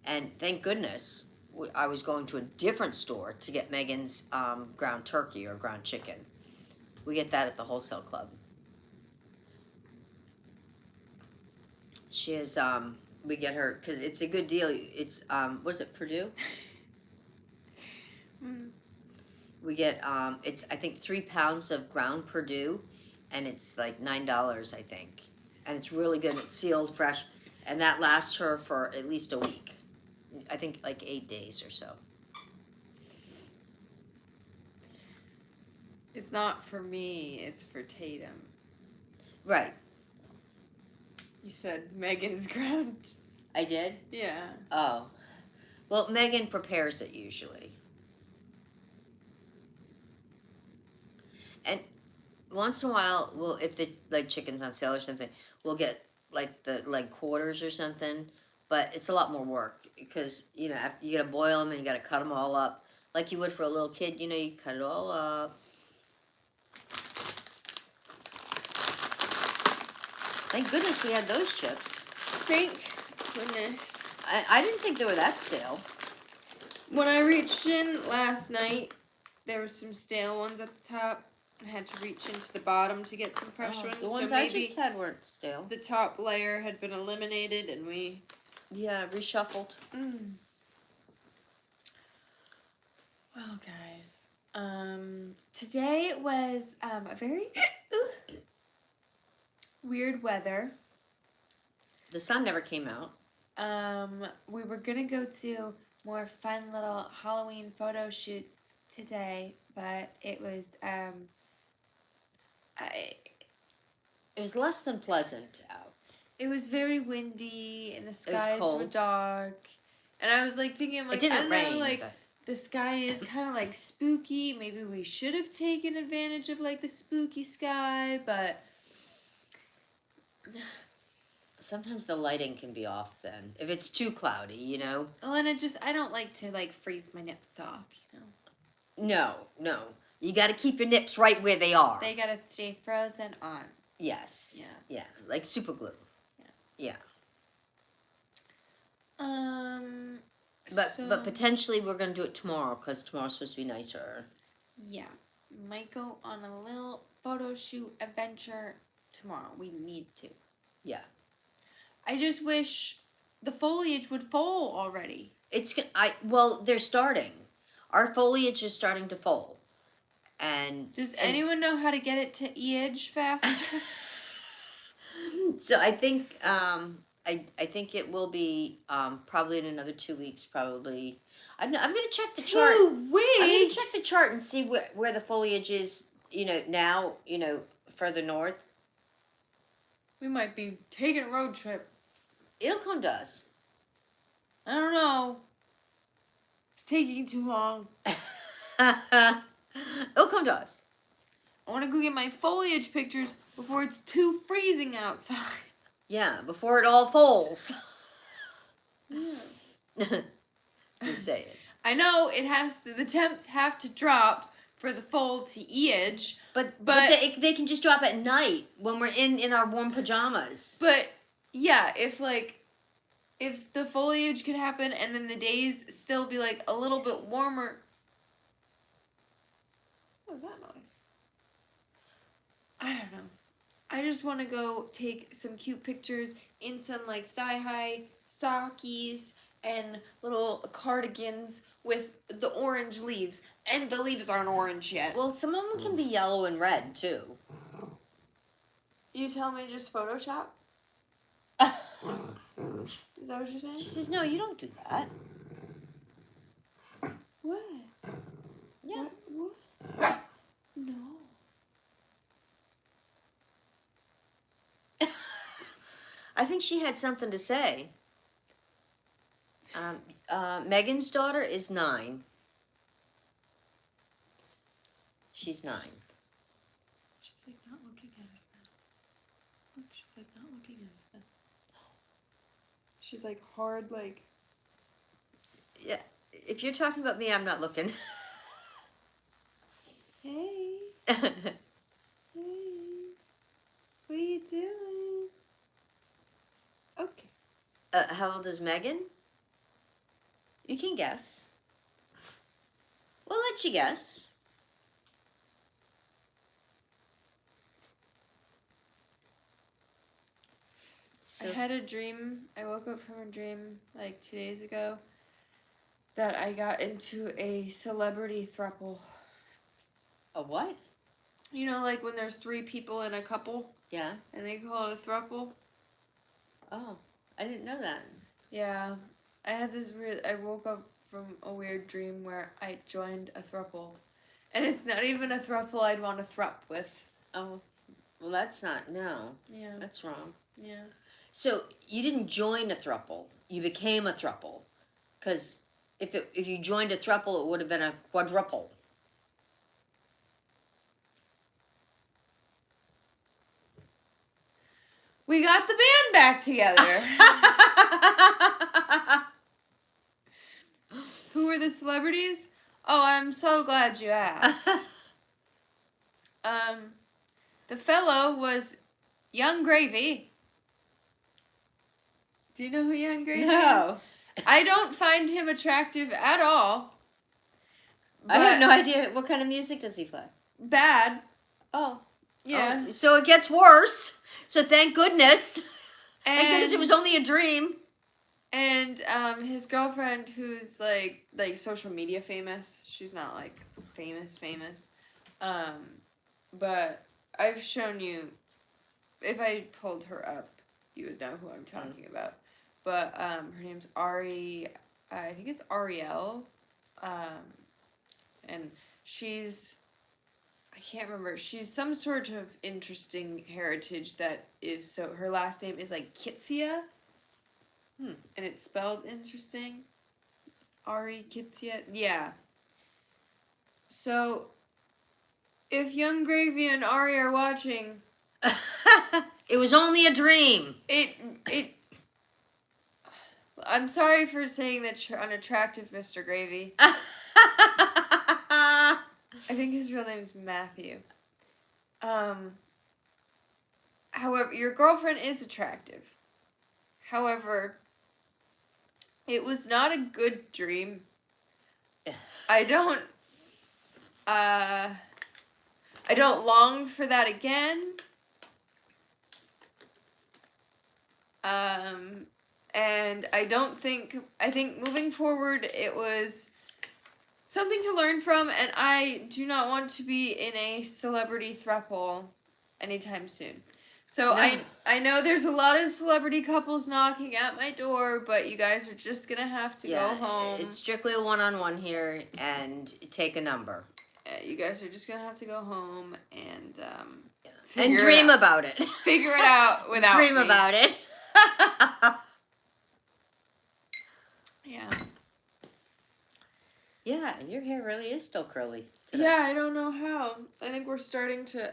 and thank goodness I was going to a different store to get Megan's ground turkey or ground chicken. We get that at the wholesale club. She has we get her because it's a good deal. It's what is it, Purdue? We get it's I think 3 pounds of ground Purdue, and it's like $9 I think, and it's really good. It's sealed, fresh, and that lasts her for at least a week. I think like 8 days or so. It's not for me, it's for Tatum. Right. You said Megan's ground. I did? Yeah. Oh. Well, Megan prepares it usually. And once in a while, if the like chicken's on sale or something, we'll get like the leg quarters or something. But it's a lot more work because you gotta boil them and you gotta cut them all up like you would for a little kid. You cut it all up. Thank goodness we had those chips. Thank goodness. I didn't think they were that stale. When I reached in last night, there were some stale ones at the top. I had to reach into the bottom to get some fresh ones. The ones so I maybe just had weren't stale. the top layer had been eliminated and we... Yeah, reshuffled. Well, guys, today was a very weird weather. The sun never came out. We were gonna go to more fun little Halloween photo shoots today, but it was It was less than pleasant out. it was very windy and the It was skies were cold. dark. And I was like thinking, like, It didn't I don't rain. know, like but- the sky is kind of like spooky. Maybe we should have taken advantage of like the spooky sky, but Sometimes the lighting can be off then. If it's too cloudy, oh, and I don't like to like freeze my nips off, No. You got to keep your nips right where they are. They gotta stay frozen on. Yes. Yeah. Like super glue. Yeah. But potentially we're going to do it tomorrow because tomorrow's supposed to be nicer. Yeah, might go on a little photo shoot adventure tomorrow. We need to. Yeah. I just wish the foliage would fall already. They're starting. Our foliage is starting to fall. And Does anyone know how to get it to edge faster? So I think I think it will be probably in another 2 weeks. Probably I'm going to check the chart. 2 weeks. I'm going to check the chart and see where the foliage is. Now further north. We might be taking a road trip. It'll come to us. I don't know. It's taking too long. It'll come to us. I want to go get my foliage pictures before it's too freezing outside. Yeah, before it all falls. Yeah. Just say it. I know it has to. The temps have to drop for the fall to edge. But they can just drop at night when we're in our warm pajamas. But yeah, if the foliage could happen and then the days still be like a little bit warmer. What was that noise? I don't know. I just want to go take some cute pictures in some like thigh-high sockies and little cardigans with the orange leaves. And the leaves aren't orange yet. Well, some of them can be yellow and red too. You tell me just Photoshop? Is that what you're saying? She says, no, you don't do that. What? Yeah. What? No. I think she had something to say. Megan's daughter is 9. She's 9. She's like not looking at us now. Look, she's like not looking at us now. She's like hard, like. Yeah. If you're talking about me, I'm not looking. Hey. Hey. What are you doing? Okay. How old is Megan? You can guess. We'll let you guess. So, I had a dream. I woke up from a dream like 2 days ago that I got into a celebrity throuple. a what? You know, like when there's 3 people in a couple Yeah. and they call it a throuple? Oh, I didn't know that. Yeah. I had this weird. I woke up from a weird dream where I joined a throuple. And it's not even a throuple I'd want to thrup with. Oh, well, that's not, no. Yeah. That's wrong. Yeah. So you didn't join a throuple. You became a throuple. Because if you joined a throuple, it would have been a quadruple. We got the band back together. Who were the celebrities? Oh, I'm so glad you asked. The fellow was Young Gravy. Do you know who Young Gravy is? No. I don't find him attractive at all. I have no idea. What kind of music does he play? Bad. Oh. Yeah. Oh, so it gets worse. So thank goodness. And, Thank goodness it was only a dream. And his girlfriend, who's like social media famous. She's not like famous. But I've shown you. If I pulled her up, you would know who I'm talking about. But her name's Ari. I think it's Ariel. And she's. I can't remember. She's some sort of interesting heritage that is so. Her last name is like Kitsia. And it's spelled interesting. Ari Kitsia. Yeah. So, if Young Gravy and Ari are watching, it was only a dream. I'm sorry for saying that you're unattractive, Mr. Gravy. I think his real name is Matthew. However, your girlfriend is attractive. However, it was not a good dream. I don't long for that again. And I think moving forward it was something to learn from, and I do not want to be in a celebrity throuple anytime soon. So No. I know there's a lot of celebrity couples knocking at my door, but you guys are just gonna have to go home. It's strictly a one-on-one here, and take a number. You guys are just gonna have to go home and dream about it. Figure it out without dream me. about it. Yeah. Yeah, your hair really is still curly today. Yeah, I don't know how. I think we're starting to.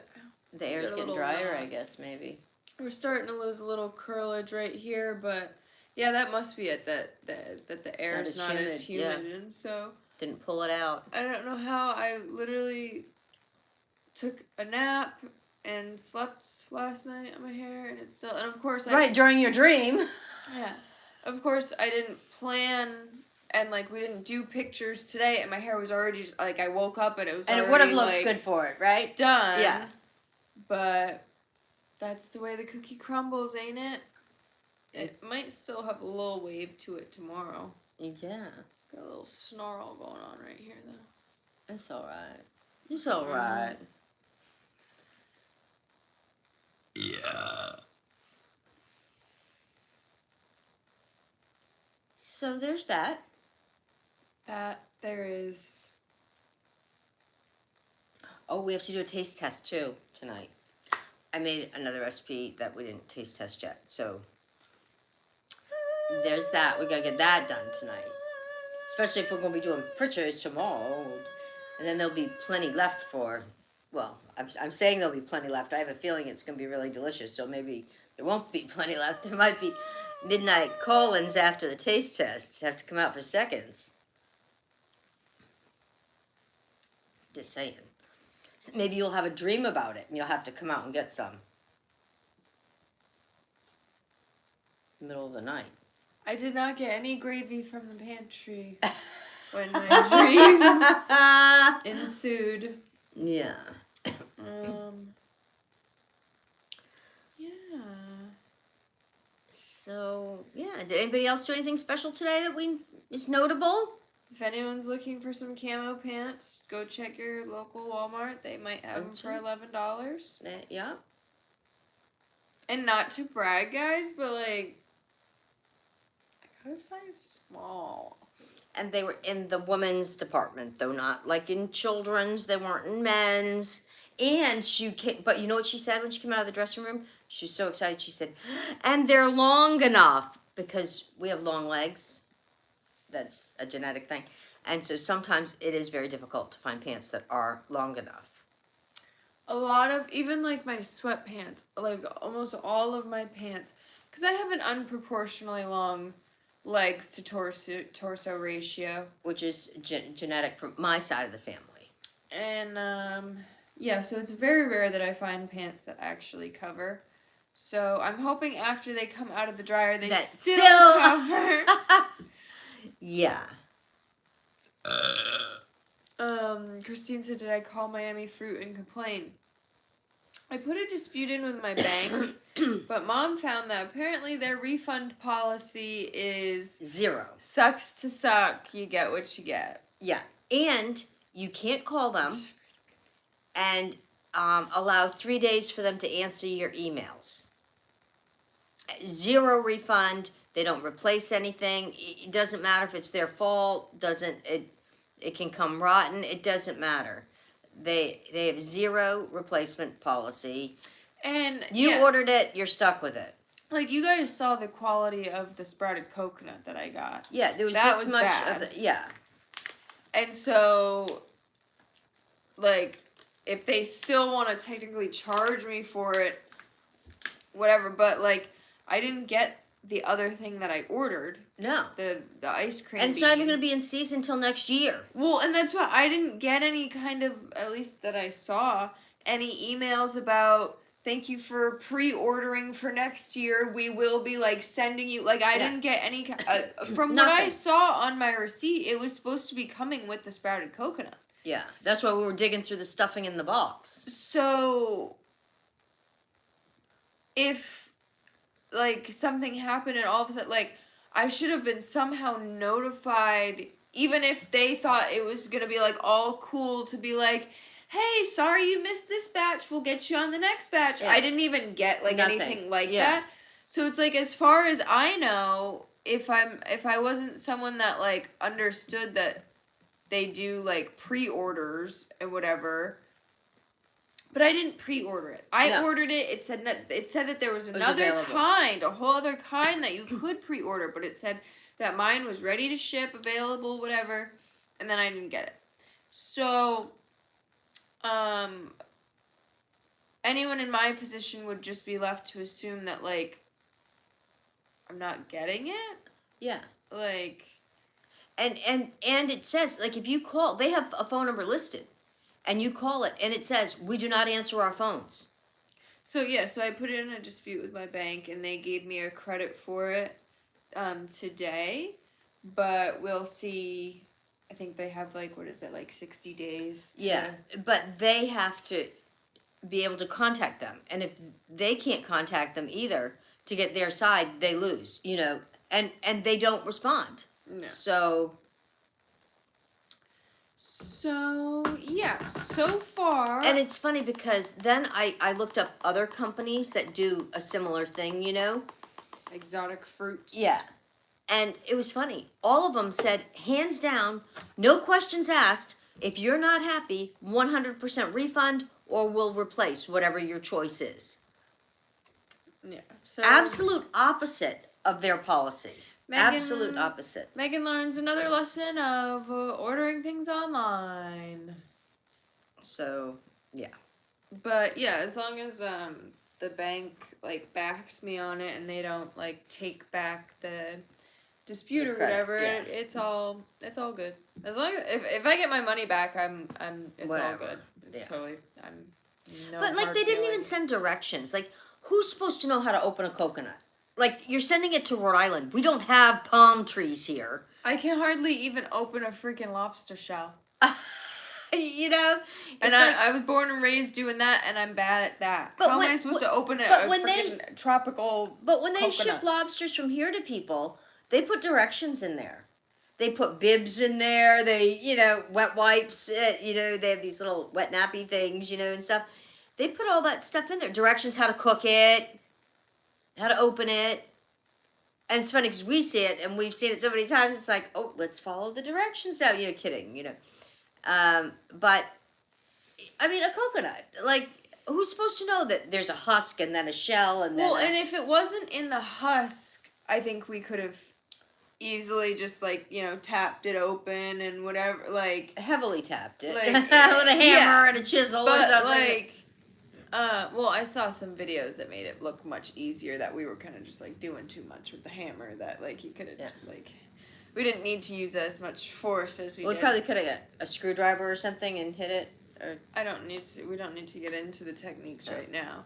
The air's Get a getting little, drier, I guess, maybe. We're starting to lose a little curlage right here, but yeah, that must be it. That the air is not as humid, and so didn't pull it out. I don't know how. I literally took a nap and slept last night on my hair, and it's still. And of course, during your dream. Yeah, of course I didn't plan, and like we didn't do pictures today, and my hair was already just, like I woke up and it was. And already, it would have looked like, good for it, right? Done. Yeah. But that's the way the cookie crumbles, ain't it? It might still have a little wave to it tomorrow. Yeah. Got a little snarl going on right here, though. It's all right. It's all right. Yeah. So there's that. That there is. Oh, we have to do a taste test too tonight. I made another recipe that we didn't taste test yet, so there's that. We gotta get that done tonight. Especially if we're gonna be doing fritters tomorrow, and then there'll be plenty left for. Well, I'm saying there'll be plenty left. I have a feeling it's gonna be really delicious, so maybe there won't be plenty left. There might be midnight call-ins after the taste tests. Have to come out for seconds. Just saying. Maybe you'll have a dream about it, and you'll have to come out and get some. Middle of the night. I did not get any gravy from the pantry when my dream ensued. Yeah. Yeah. So, yeah. Did anybody else do anything special today that is notable? If anyone's looking for some camo pants, go check your local Walmart. They might have them for $11. Yeah. And not to brag, guys, but like, I got a size small. And they were in the women's department, though, not like in children's. They weren't in men's. And but you know what she said when she came out of the dressing room? She was so excited. She said, and they're long enough, because we have long legs. That's a genetic thing. And so sometimes it is very difficult to find pants that are long enough. A lot of, even like my sweatpants, like almost all of my pants, because I have an unproportionally long legs to torso ratio. Which is genetic from my side of the family. And, yeah, so it's very rare that I find pants that actually cover. So I'm hoping after they come out of the dryer, they still cover. Yeah. Christine said, did I call Miami Fruit and complain? I put a dispute in with my bank, but Mom found that apparently their refund policy is 0. Sucks to suck. You get what you get. Yeah. And you can't call them and allow 3 days for them to answer your emails. 0 refund. They don't replace anything. It doesn't matter if it's their fault. It can come rotten. It doesn't matter. They have 0 replacement policy. And you ordered it. You're stuck with it. Like, you guys saw the quality of the sprouted coconut that I got. Yeah, there was that this much bad. of the, yeah. And so, like, if they still want to technically charge me for it, whatever. But like, I didn't get the other thing that I ordered. No. The ice cream. And it's not even going to be in season until next year. Well, and that's why I didn't get any kind of, at least that I saw, any emails about, thank you for pre-ordering for next year. We will be, like, sending you, like, I didn't get any, from what I saw on my receipt, it was supposed to be coming with the sprouted coconut. Yeah, that's why we were digging through the stuffing in the box. So, if, like, something happened and all of a sudden, like, I should have been somehow notified, even if they thought it was going to be, like, all cool to be like, hey, sorry you missed this batch, we'll get you on the next batch. Yeah. I didn't even get, like, anything like that. So it's, like, as far as I know, if I wasn't someone that, like, understood that they do, like, pre-orders and whatever, but I didn't pre-order it. I ordered it. It said that there was another kind, a whole other kind that you could pre-order, but it said that mine was ready to ship, available, whatever, and then I didn't get it. So, and anyone in my position would just be left to assume that, like, I'm not getting it. Yeah. Like, And it says, like, if you call, they have a phone number listed, and you call it, and it says, we do not answer our phones. so I put in a dispute with my bank, and they gave me a credit for it today, but we'll see. I think they have, like, what is it, like 60 days to... Yeah, but they have to be able to contact them, and if they can't contact them either to get their side, they lose, you know, and they don't respond. No. So yeah, so far. And it's funny because then I looked up other companies that do a similar thing, you know. Exotic fruits. Yeah. And it was funny. All of them said, hands down, no questions asked. If you're not happy, 100% refund or we'll replace whatever your choice is. Yeah. So Absolute opposite of their policy. Megan, Absolute opposite. Megan learns another lesson of ordering things online. So, yeah. But yeah, as long as the bank like backs me on it and they don't like take back the dispute or whatever, yeah. it's all good. As long as if I get my money back, it's Whatever. all good. It's Yeah. totally no But like hard they didn't even feelings. send directions. Like who's supposed to know how to open a coconut? Like you're sending it to Rhode Island. We don't have palm trees here. I can hardly even open a freaking lobster shell. You know? And It's like- I was born and raised doing that, and I'm bad at that. But How when- am I supposed to open but a when they- freaking tropical But when they coconut? ship lobsters from here to people, they put directions in there. They put bibs in there. They, you know, wet wipes. You know, they have these little wet nappy things, you know, and stuff. They put all that stuff in there. Directions how to cook it, how to open it. And it's funny because we see it and we've seen it so many times. It's like, oh, let's follow the directions now. You know, kidding, you know. But, I mean, a coconut. Like, who's supposed to know that there's a husk and then a shell and then... Well, and if it wasn't in the husk, I think we could have easily just, like, you know, tapped it open and whatever, like... Heavily tapped it. Like, with a hammer yeah. and a chisel or But, something. like... well, I saw some videos that made it look much easier, that we were kind of just, like, doing too much with the hammer, that, like, you could have, like... We didn't need to use as much force as we We did. probably could have got a screwdriver or something and hit it. Or... We don't need to get into the techniques right now.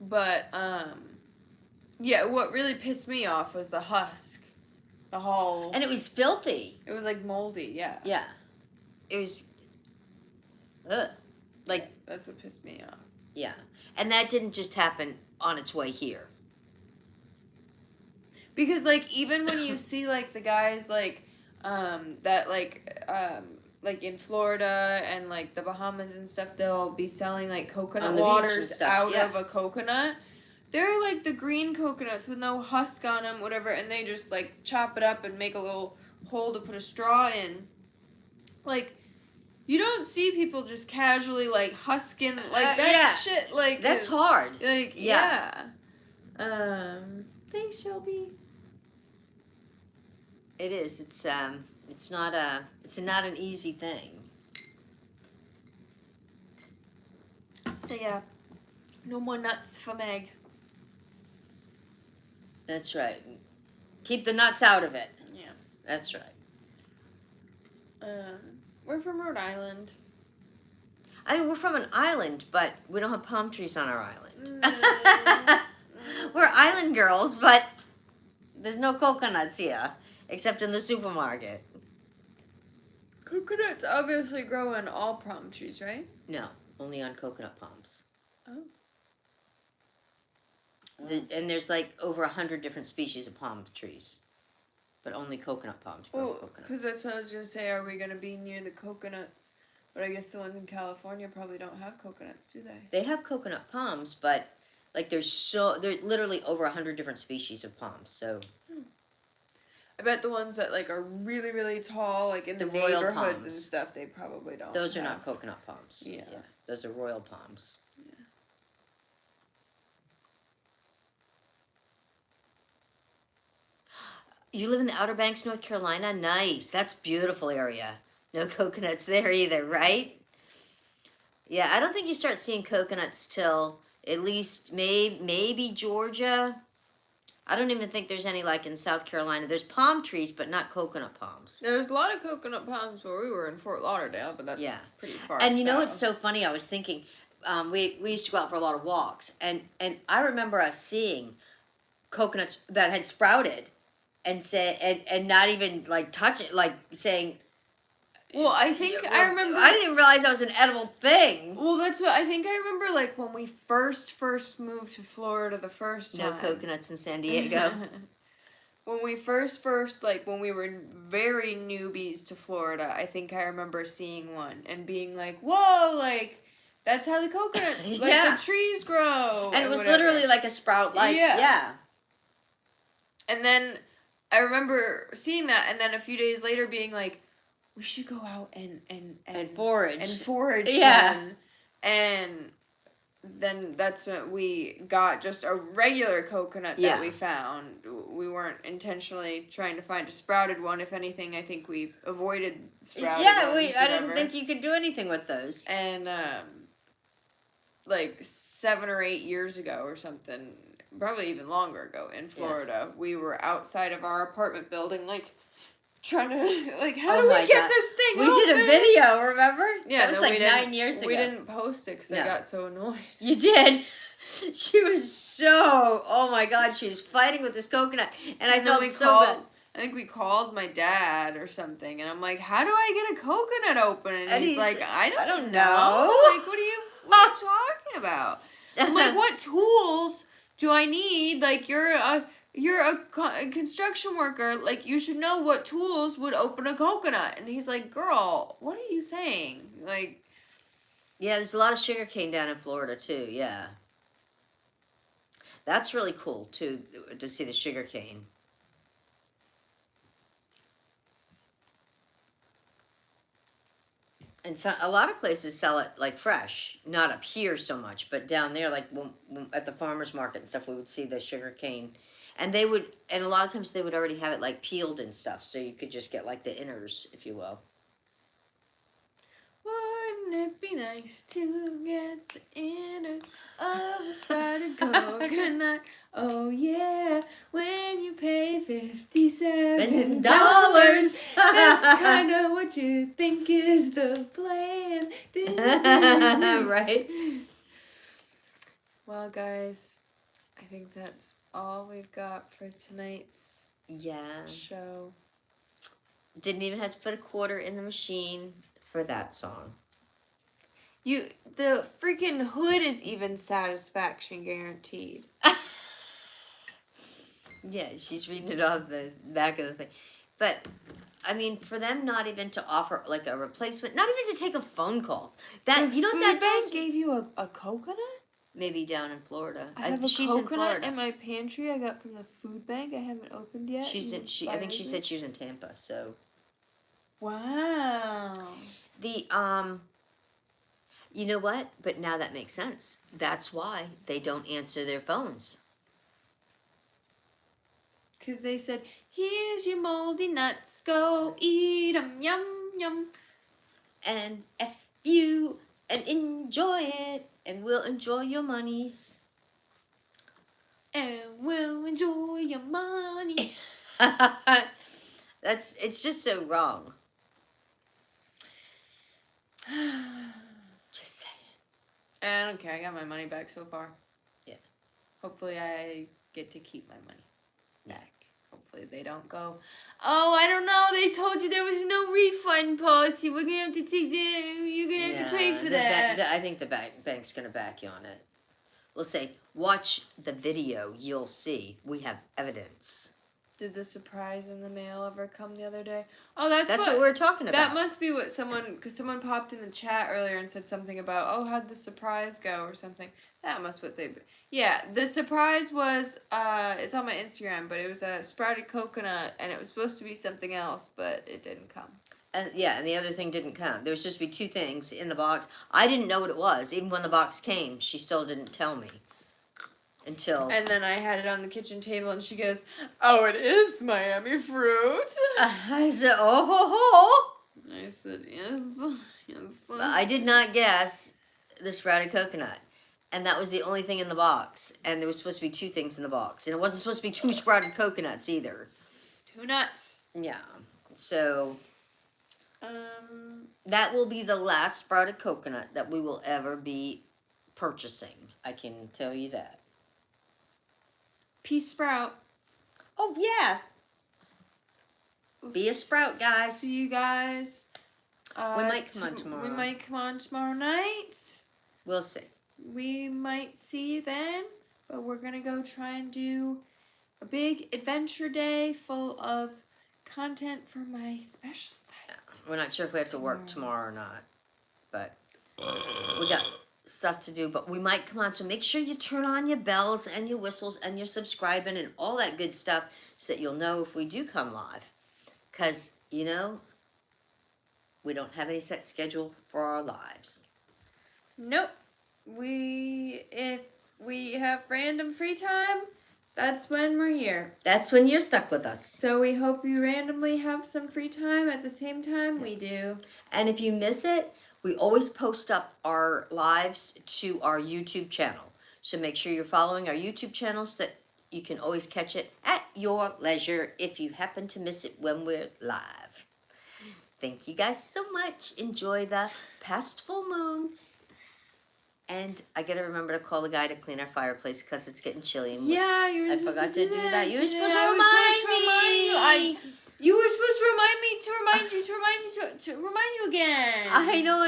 But, yeah, what really pissed me off was the husk. The whole... And it was filthy. It was, like, moldy, yeah. Yeah. It was... Ugh. Like... That's what pissed me off. Yeah. And that didn't just happen on its way here. Because, like, even when you see, like, the guys, like, that, like in Florida and, like, the Bahamas and stuff, they'll be selling, like, coconut On the beach and waters stuff, out yeah. of a coconut. They're, like, the green coconuts with no husk on them, whatever, and they just, like, chop it up and make a little hole to put a straw in. Like, you don't see people just casually, like, husking, like, that shit, like... That's is, hard. Like, yeah. Thanks, Shelby. It is. It's not an easy thing. So, yeah. No more nuts for Meg. That's right. Keep the nuts out of it. Yeah. That's right. We're from Rhode Island. I mean, we're from an island, but we don't have palm trees on our island. Mm. We're island girls, but there's no coconuts here, except in the supermarket. Coconuts obviously grow on all palm trees, right? No, only on coconut palms. Oh. And there's like over 100 different species of palm trees, but only coconut palms grow Well, coconuts. because that's what I was going to say. Are we going to be near the coconuts? But I guess the ones in California probably don't have coconuts, do they? They have coconut palms, but like there's literally over 100 different species of palms. So I bet the ones that like are really, really tall, like in the royal neighborhoods palms. and stuff, they probably don't. those are have. not coconut palms. Yeah. Those are royal palms. Yeah. You live in the Outer Banks, North Carolina? Nice. That's a beautiful area. No coconuts there either, right? Yeah, I don't think you start seeing coconuts till at least maybe Georgia. I don't even think there's any like in South Carolina. There's palm trees, but not coconut palms. There's a lot of coconut palms where we were in Fort Lauderdale, but that's pretty far. And you know what's south. so funny? I was thinking, we used to go out for a lot of walks, and I remember us seeing coconuts that had sprouted, and not even like touch it, like saying. Well, I think I remember. I didn't even realize that was an edible thing. Well, that's what I think. I remember, like when we first moved to Florida the first time. No coconuts in San Diego. When we first like when we were very newbies to Florida, I think I remember seeing one and being like, "Whoa!" Like that's how the coconuts, like Yeah. the trees grow. And it was whatever. literally like a sprout, like yeah. And then I remember seeing that, and then a few days later being like, we should go out and forage. And forage. Yeah. Then. And then that's when we got just a regular coconut that we found. We weren't intentionally trying to find a sprouted one. If anything, I think we avoided sprouted ones. I didn't think you could do anything with those. And like 7 or 8 years ago or something, probably even longer ago in Florida, we were outside of our apartment building, like trying to, like, how do we get this thing We open? did a video, remember? Yeah, that was like 9 years ago. We didn't post it because I got so annoyed. You did. She was so, oh my God, she was fighting with this coconut. And I felt so bad. I think we called my dad or something, and I'm like, how do I get a coconut open? And he's like, I don't know. Like, what are you talking about? I'm like, what tools do I need? Like, you're a construction worker. Like, you should know what tools would open a coconut. And he's like, girl, what are you saying? Like, yeah, there's a lot of sugar cane down in Florida too. Yeah, that's really cool too, to see the sugar cane. And so, a lot of places sell it like fresh, not up here so much, but down there, like when at the farmers market and stuff, we would see the sugar cane, and a lot of times they would already have it like peeled and stuff, so you could just get like the inners, if you will. wouldn't it be nice to get the inners of a sprouted coconut? Oh yeah, when you pay $57, that's kind of what you think is the plan. Right? Well, guys, I think that's all we've got for tonight's show. Didn't even have to put a quarter in the machine for that song. The freaking hood is even satisfaction guaranteed. Yeah, she's reading it off the back of the thing. But, I mean, for them not even to offer, like, a replacement, not even to take a phone call. That, you know what that bank gave you a coconut? Maybe down in Florida. I have she's a in coconut Florida. in my pantry I got from the food bank. I haven't opened yet. I think she said she was in Tampa, so. Wow. You know what? But now that makes sense. That's why they don't answer their phones. Because they said, here's your moldy nuts, go eat 'em, yum, yum. And F you, and enjoy it, and we'll enjoy your monies. And we'll enjoy your money. It's just so wrong. Just saying. I don't care, I got my money back so far. Yeah. Hopefully I get to keep my money Yeah. back. Hopefully they don't go, oh, I don't know, they told you there was no refund policy. We're going to have to you're going to have to pay for that. I think the bank's going to back you on it. We'll say, watch the video, you'll see. We have evidence. Did the surprise in the mail ever come the other day? Oh, that's what we're talking about. That must be what because someone popped in the chat earlier and said something about, oh, how'd the surprise go or something. That must what yeah, the surprise was, it's on my Instagram, but it was a sprouted coconut, and it was supposed to be something else, but it didn't come. And the other thing didn't come. There was supposed to be 2 things in the box. I didn't know what it was. Even when the box came, she still didn't tell me. And then I had it on the kitchen table, and she goes, oh, it is Miami fruit. I said, oh ho ho. I said, yes. I did not guess the sprouted coconut. and that was the only thing in the box. And there was supposed to be 2 things in the box, and it wasn't supposed to be 2 sprouted coconuts either. 2 nuts. Yeah. So that will be the last sprouted coconut that we will ever be purchasing. I can tell you that. Peace sprout. Oh yeah. Be a sprout, guys. See you guys. We might come on tomorrow. We might come on tomorrow night. We'll see. We might see you then, but we're gonna go try and do a big adventure day full of content for my special site. We're not sure if we have to work tomorrow or not, but we got stuff to do. But we might come on, so make sure you turn on your bells and your whistles and your subscribing and all that good stuff so that you'll know if we do come live. Because, you know, we don't have any set schedule for our lives. Nope. If we have random free time, that's when we're here. That's when you're stuck with us. So we hope you randomly have some free time at the same time we do. And if you miss it, we always post up our lives to our YouTube channel. So make sure you're following our YouTube channel so that you can always catch it at your leisure if you happen to miss it when we're live. Thank you guys so much. Enjoy the past full moon. And I gotta remember to call the guy to clean our fireplace because it's getting chilly. And Yeah, you were I supposed forgot to to do that. You were today. supposed to I was remind me. You were supposed to remind me to remind you to remind you again. I know,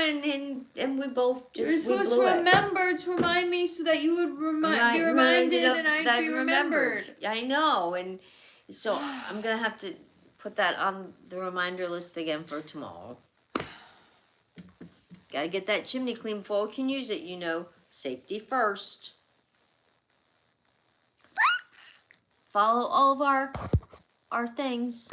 and we both just You were supposed to blew it. remember to remind me so that you would be reminded and I'd be remembered. I know, and so I'm gonna have to put that on the reminder list again for tomorrow. Gotta get that chimney clean before we can use it, you know. Safety first. Follow all of our things.